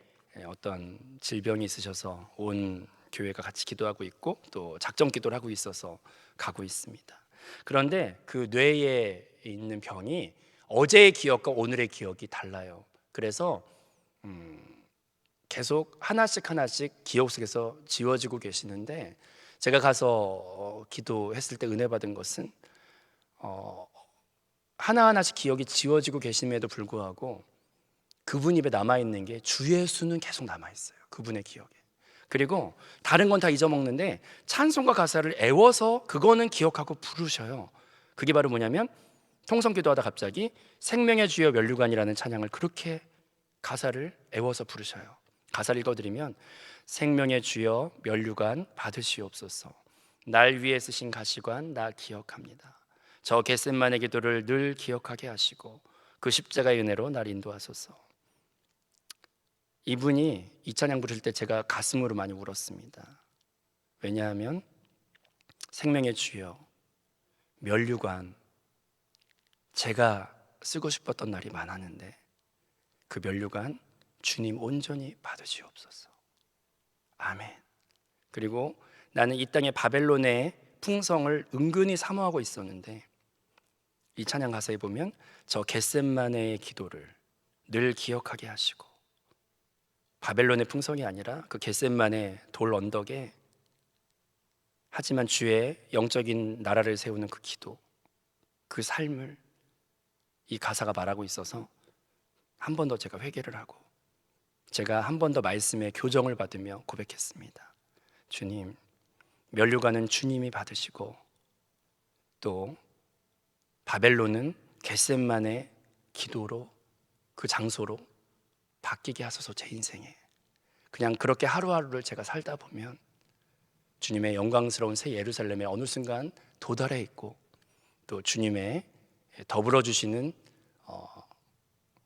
어떤 질병이 있으셔서 온 교회가 같이 기도하고 있고, 또 작정 기도를 하고 있어서 가고 있습니다. 그런데 그 뇌에 있는 병이 어제의 기억과 오늘의 기억이 달라요. 그래서 계속 하나씩 기억 속에서 지워지고 계시는데, 제가 가서 기도했을 때 은혜 받은 것은 하나하나씩 기억이 지워지고 계심에도 불구하고 그분 입에 남아있는 게 주 예수는 계속 남아있어요. 그분의 기억에. 그리고 다른 건 다 잊어먹는데 찬송가 가사를 애워서 그거는 기억하고 부르셔요. 그게 바로 뭐냐면, 통성 기도하다 갑자기 생명의 주여 면류관이라는 찬양을 그렇게 가사를 애워서 부르셔요. 가사를 읽어드리면, 생명의 주여 면류관 받으시옵소서, 날 위해 쓰신 가시관 나 기억합니다. 저 겟셋만의 기도를 늘 기억하게 하시고 그 십자가의 은혜로 날 인도하소서. 이분이 이 찬양 부를 때 제가 가슴으로 많이 울었습니다. 왜냐하면 생명의 주여 면류관, 제가 쓰고 싶었던 날이 많았는데 그 면류관 주님 온전히 받으시옵소서. 아멘. 그리고 나는 이 땅의 바벨론의 풍성을 은근히 사모하고 있었는데, 이 찬양 가사에 보면 저 겟셋만의 기도를 늘 기억하게 하시고, 바벨론의 풍성이 아니라 그 겟셋만의 돌 언덕에, 하지만 주의 영적인 나라를 세우는 그 기도, 그 삶을 이 가사가 말하고 있어서 한 번 더 제가 회개를 하고, 제가 한 번 더 말씀의 교정을 받으며 고백했습니다. 주님, 면류관은 주님이 받으시고, 또 바벨론은 겟셋만의 기도로, 그 장소로 바뀌게 하소서. 제 인생에 그냥 그렇게 하루하루를 제가 살다 보면 주님의 영광스러운 새 예루살렘에 어느 순간 도달해 있고, 또 주님의 더불어 주시는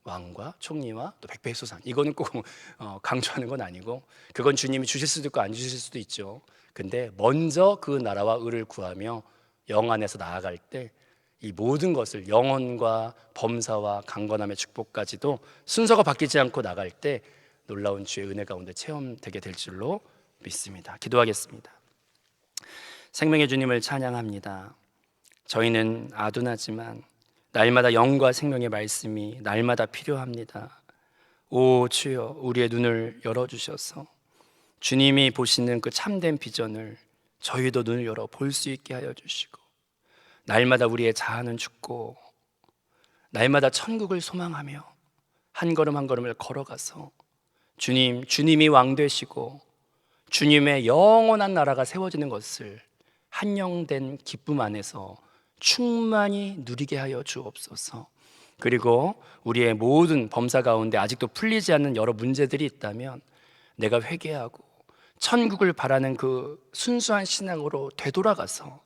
왕과 총리와 또 백배의 소산, 이거는 꼭 강조하는 건 아니고, 그건 주님이 주실 수도 있고 안 주실 수도 있죠. 근데 먼저 그 나라와 의를 구하며 영 안에서 나아갈 때 이 모든 것을, 영혼과 범사와 강건함의 축복까지도 순서가 바뀌지 않고 나갈 때 놀라운 주의 은혜 가운데 체험되게 될 줄로 믿습니다. 기도하겠습니다. 생명의 주님을 찬양합니다. 저희는 아둔하지만 날마다 영과 생명의 말씀이 날마다 필요합니다. 오 주여, 우리의 눈을 열어주셔서 주님이 보시는 그 참된 비전을 저희도 눈을 열어 볼 수 있게 하여 주시고, 날마다 우리의 자아는 죽고 날마다 천국을 소망하며 한 걸음 한 걸음을 걸어가서 주님이 왕 되시고 주님의 영원한 나라가 세워지는 것을 한영된 기쁨 안에서 충만히 누리게 하여 주옵소서. 그리고 우리의 모든 범사 가운데 아직도 풀리지 않는 여러 문제들이 있다면 내가 회개하고 천국을 바라는 그 순수한 신앙으로 되돌아가서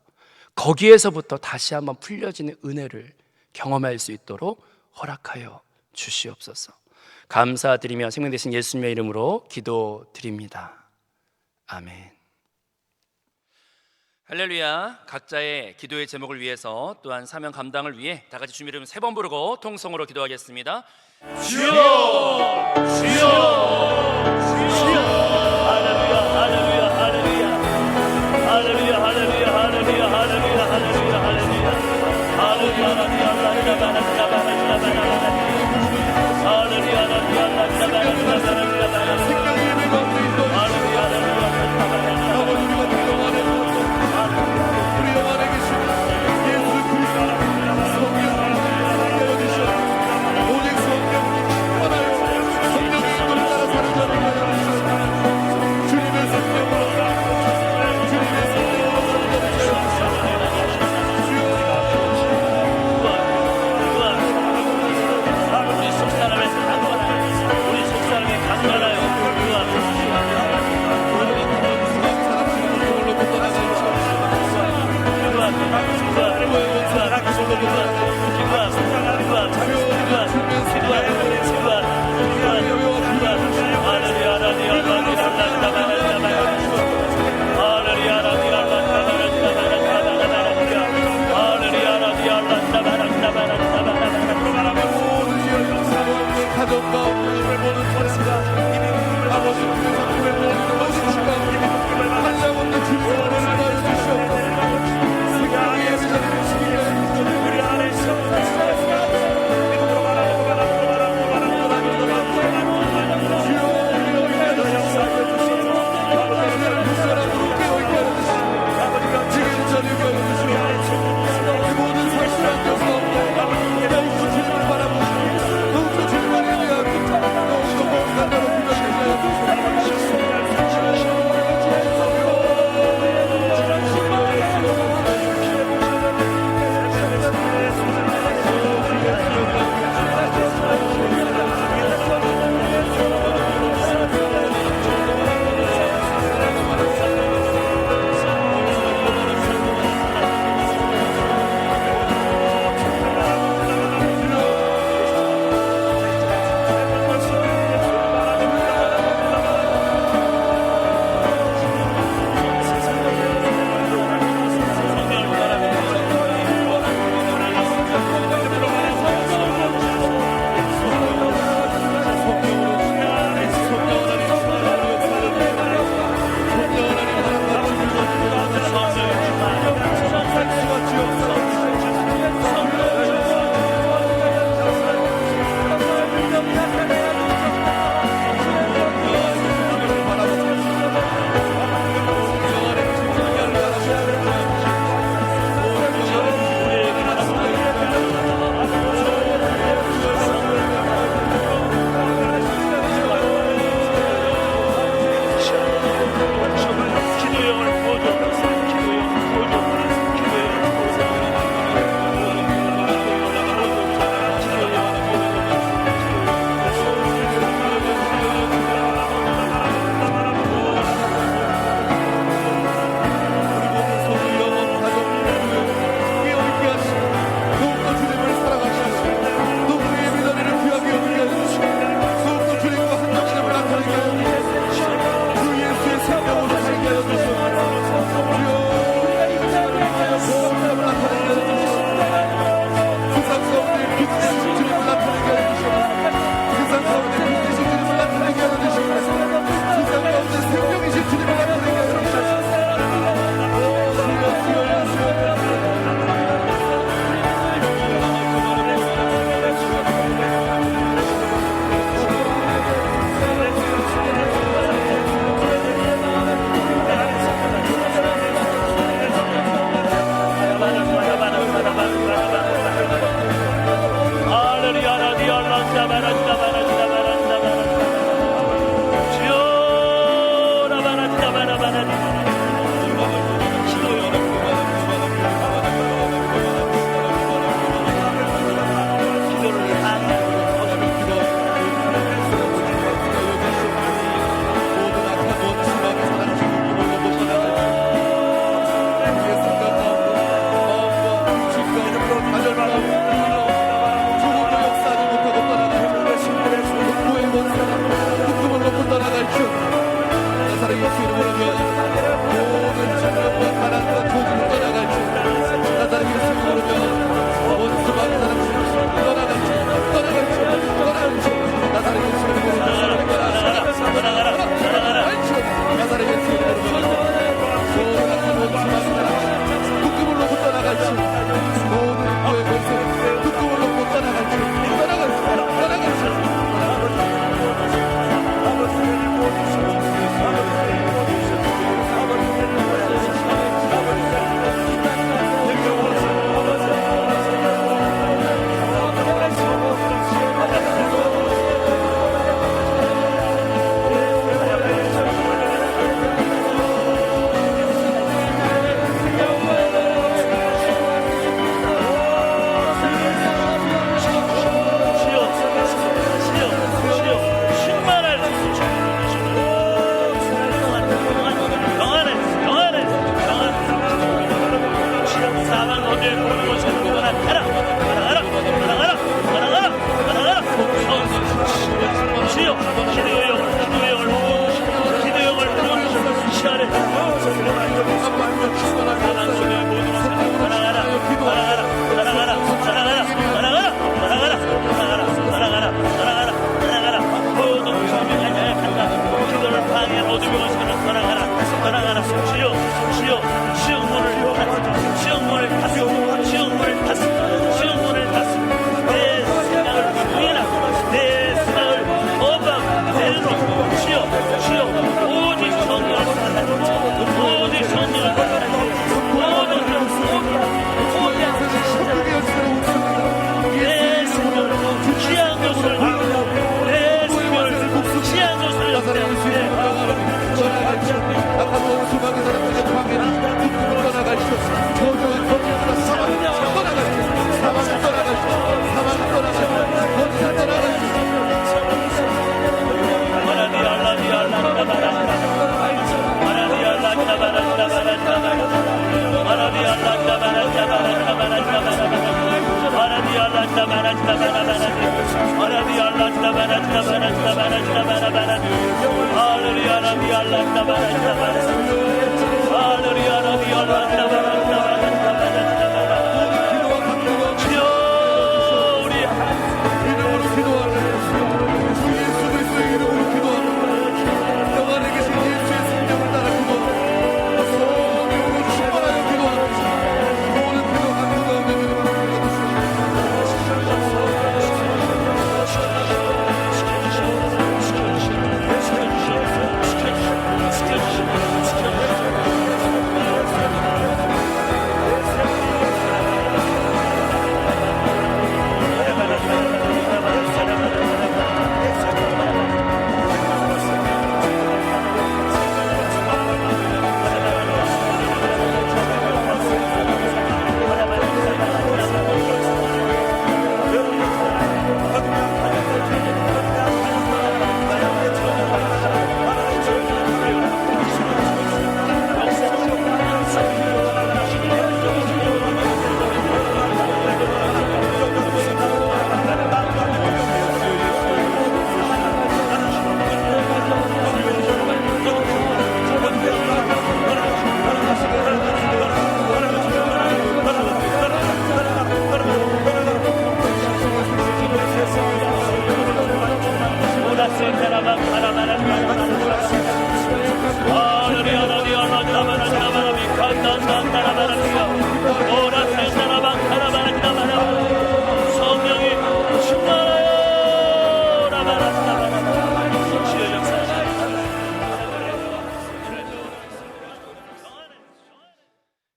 거기에서부터 다시 한번 풀려지는 은혜를 경험할 수 있도록 허락하여 주시옵소서. 감사드리며 생명 되신 예수님의 이름으로 기도드립니다. 아멘. 할렐루야. 각자의 기도의 제목을 위해서 또한 사명 감당을 위해 다 같이 주님 이름 3번 부르고 통성으로 기도하겠습니다. 주여 주여 주여 할렐루야 할렐루야 할렐루야 할렐루야 할렐루야 할렐루야 할렐루야 할렐루야 할렐루야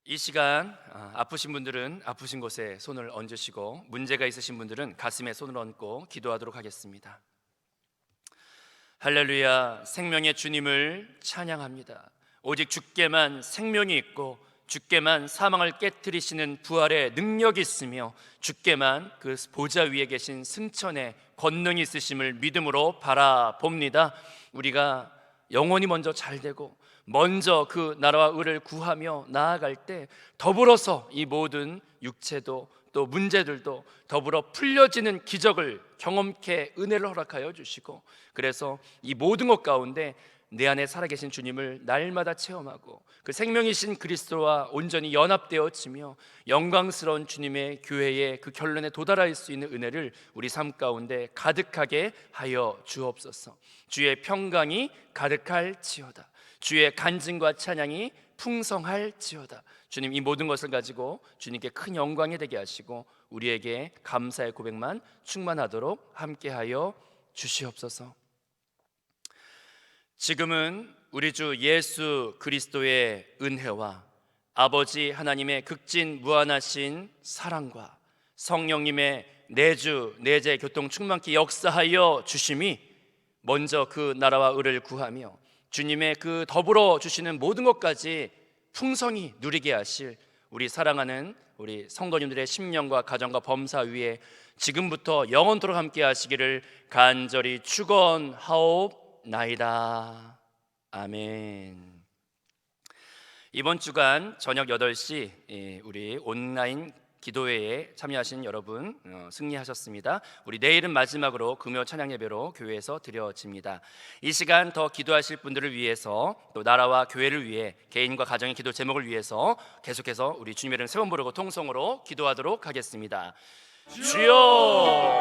이 시간 아프신 분들은 아프신 곳에 손을 얹으시고 문제가 있으신 분들은 가슴에 손을 얹고 기도하도록 하겠습니다. 할렐루야, 생명의 주님을 찬양합니다. 오직 주께만 생명이 있고 주께만 사망을 깨뜨리시는 부활의 능력이 있으며 주께만 그 보좌 위에 계신 승천의 권능이 있으심을 믿음으로 바라봅니다. 우리가 영혼이 먼저 잘 되고 먼저 그 나라와 의를 구하며 나아갈 때 더불어서 이 모든 육체도 또 문제들도 더불어 풀려지는 기적을 경험케 은혜를 허락하여 주시고, 그래서 이 모든 것 가운데 내 안에 살아계신 주님을 날마다 체험하고 그 생명이신 그리스도와 온전히 연합되어지며 영광스러운 주님의 교회의 그 결론에 도달할 수 있는 은혜를 우리 삶 가운데 가득하게 하여 주옵소서. 주의 평강이 가득할지어다. 주의 간증과 찬양이 풍성할지어다. 주님, 이 모든 것을 가지고 주님께 큰 영광이 되게 하시고 우리에게 감사의 고백만 충만하도록 함께하여 주시옵소서. 지금은 우리 주 예수 그리스도의 은혜와 아버지 하나님의 극진 무한하신 사랑과 성령님의 내주 내재 교통 충만케 역사하여 주심이 먼저 그 나라와 의를 구하며 주님의 그 더불어 주시는 모든 것까지 풍성히 누리게 하실 우리 사랑하는 우리 성도님들의 심령과 가정과 범사 위에 지금부터 영원토록 함께 하시기를 간절히 축원하옵나이다. 아멘. 이번 주간 저녁 8시 우리 온라인 기도회에 참여하신 여러분 승리하셨습니다. 우리 내일은 마지막으로 금요 찬양 예배로 교회에서 드려집니다. 이 시간 더 기도하실 분들을 위해서 또 나라와 교회를 위해 개인과 가정의 기도 제목을 위해서 계속해서 우리 주님의 이름 세 번 부르고 통성으로 기도하도록 하겠습니다. 주여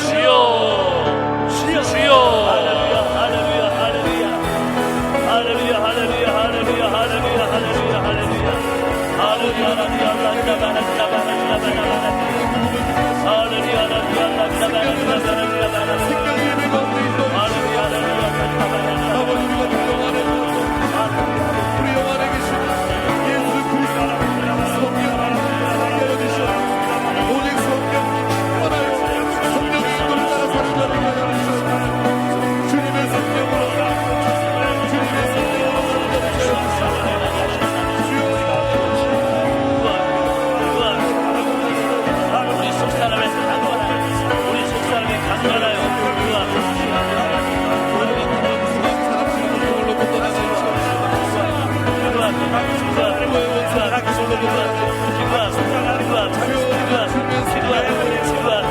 주여 주여 주여. 할렐루야 할렐루야 할렐루야 할렐루야 할렐루야 할렐루야 할렐루야 할렐루야 할렐루야 기도하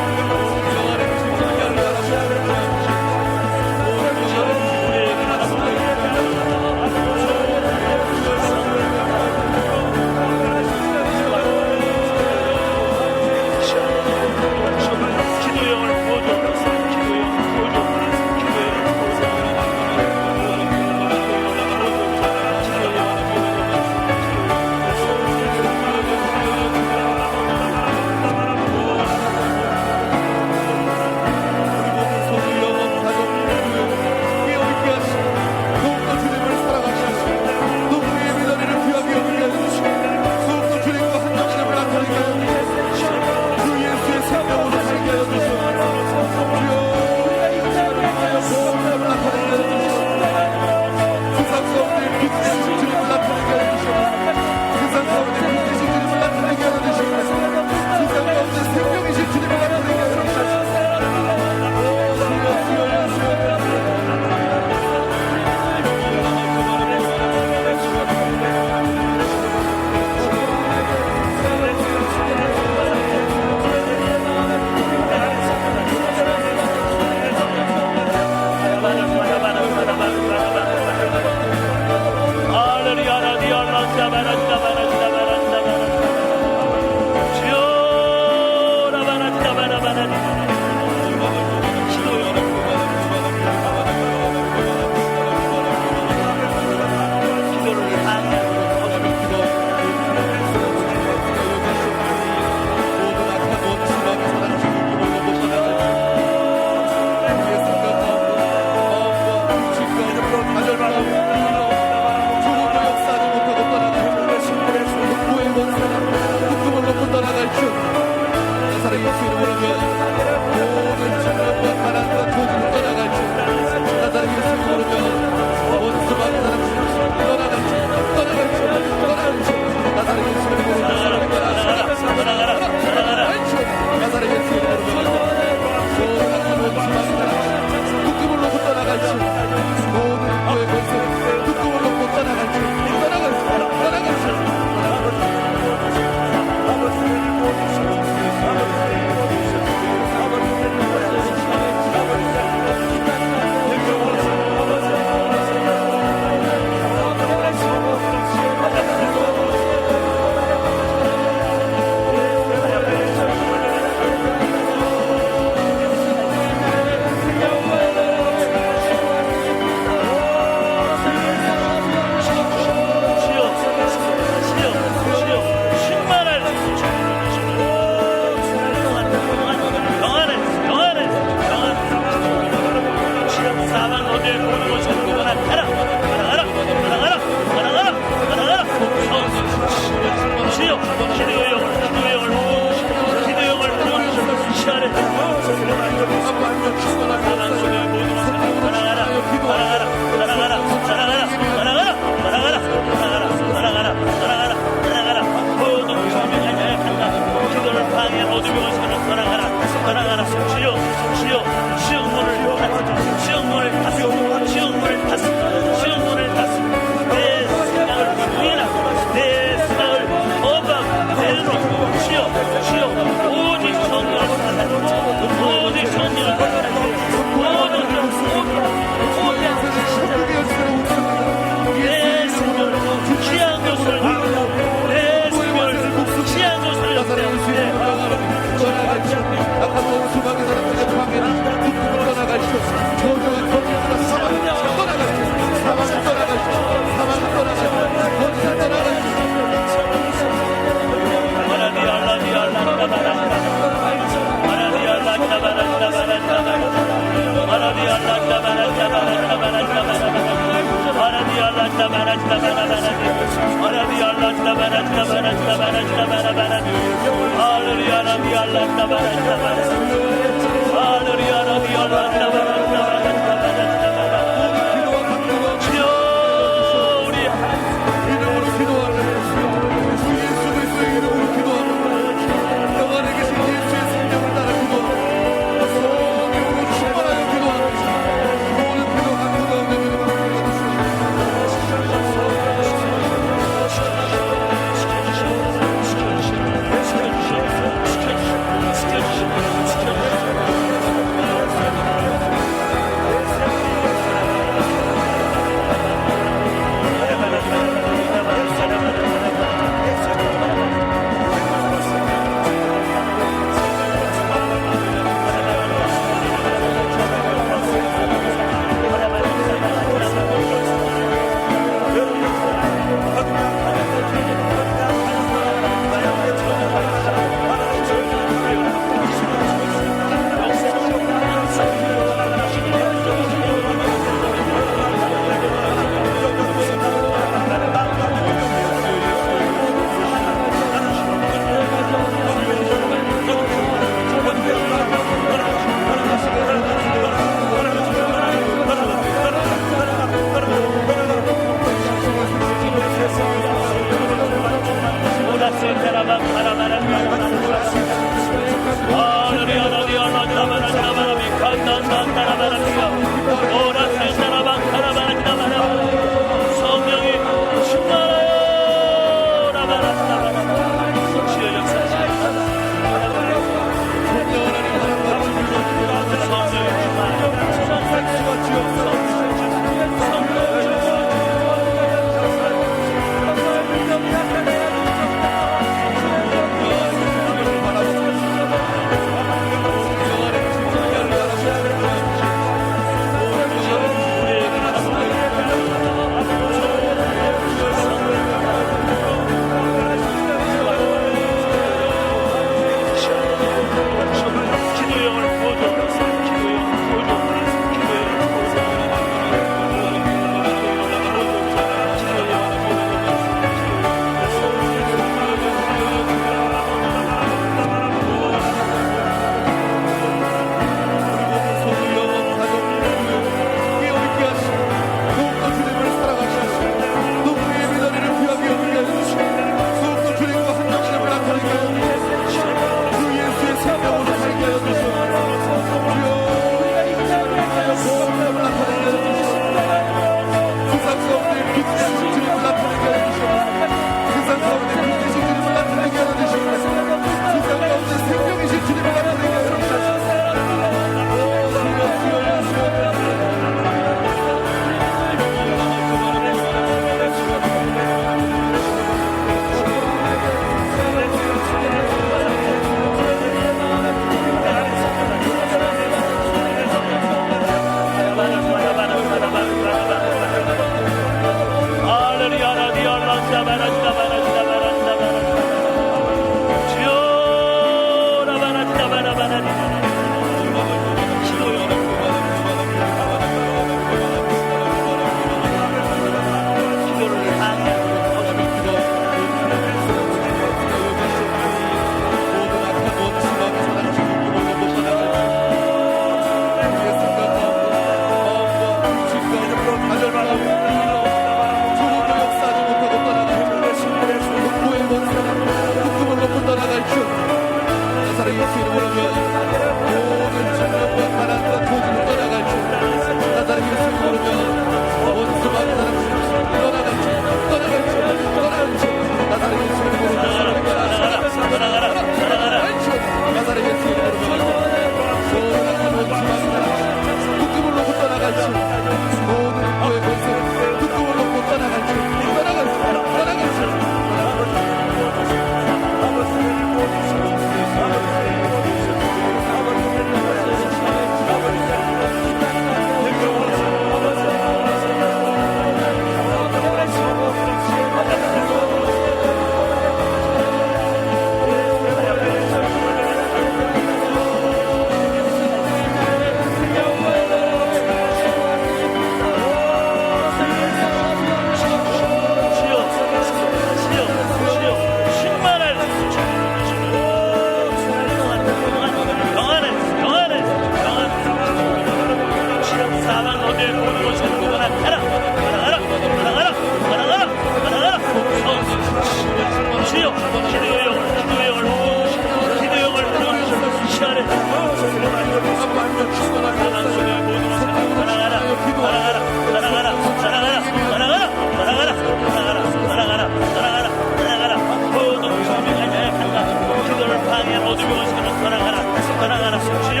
모든 병원시켜서 떠나가라 떠나가라 주여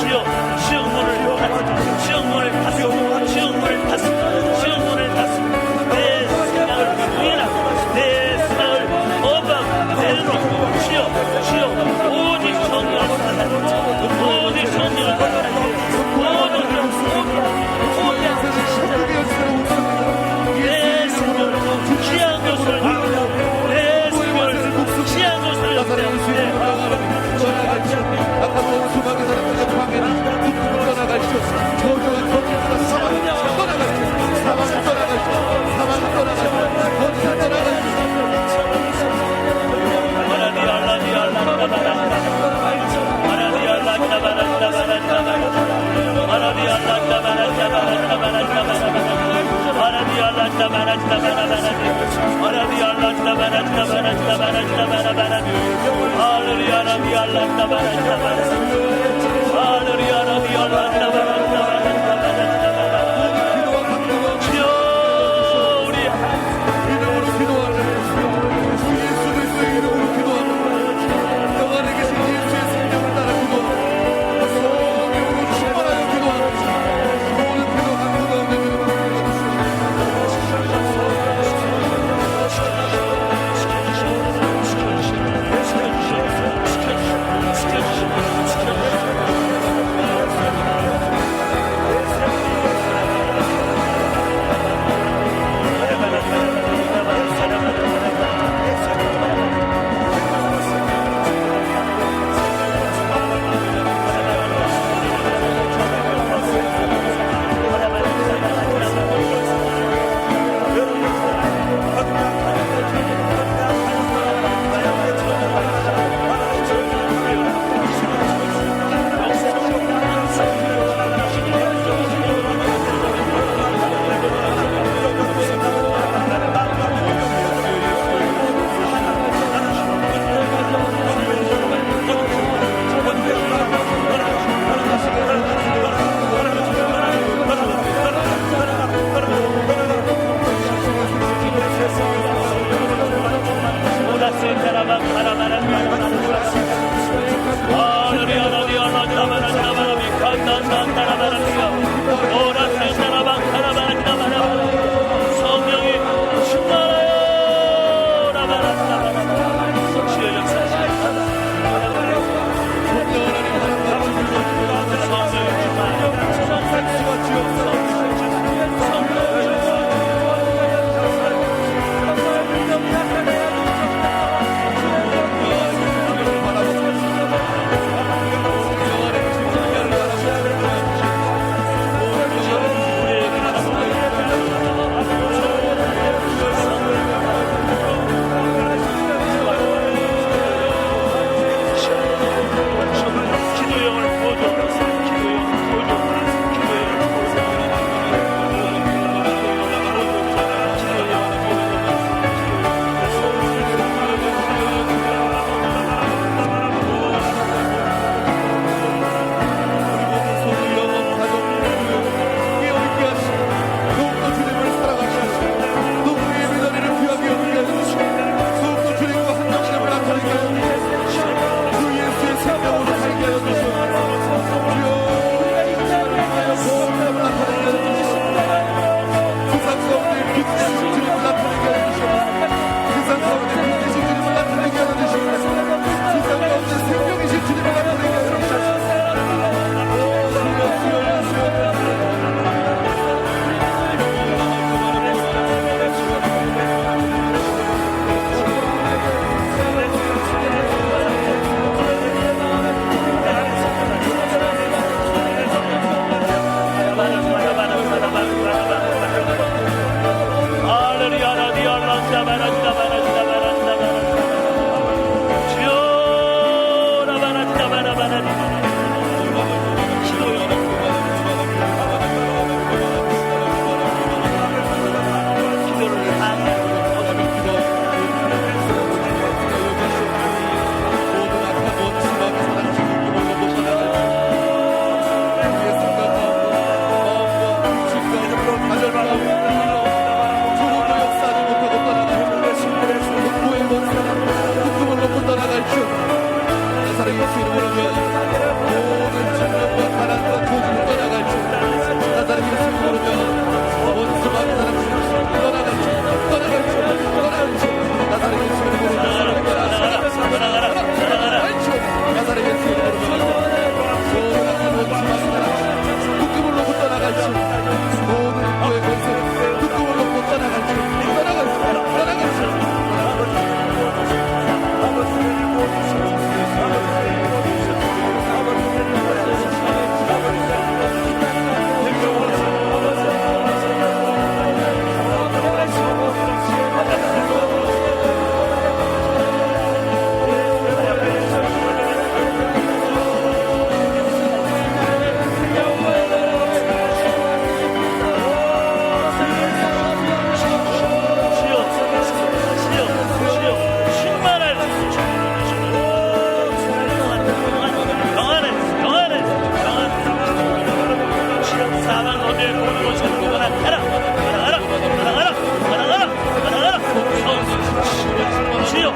주여 지옥문을 닫으라 지옥문을 닫으라 지옥문을 닫으라 지옥문을 닫으라 내 생각을 부인하고 내 생각을 엄하고 내려놓고 주여 주여 오직 성령을 받아라 오직 성령을 받아라 모든 내 생명을 귀한 것을 내 생명을 귀한 것을 아까도 수많은 사람들의 방해는 떠나가시오. 저주와 거기에서 사망을 떠나가시오. 사망을 떠나가시오. 사망을 떠나가시오. 거기서 떠나가시오. 이름으로 기도하는 주 예수 그리스도의 이름으로 기도하는 영 안에 계신 예수의 성령을 따라 기도하는 성령으로 충만하여 기도하는 모든 기도 한두 가운데 기도를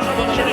기대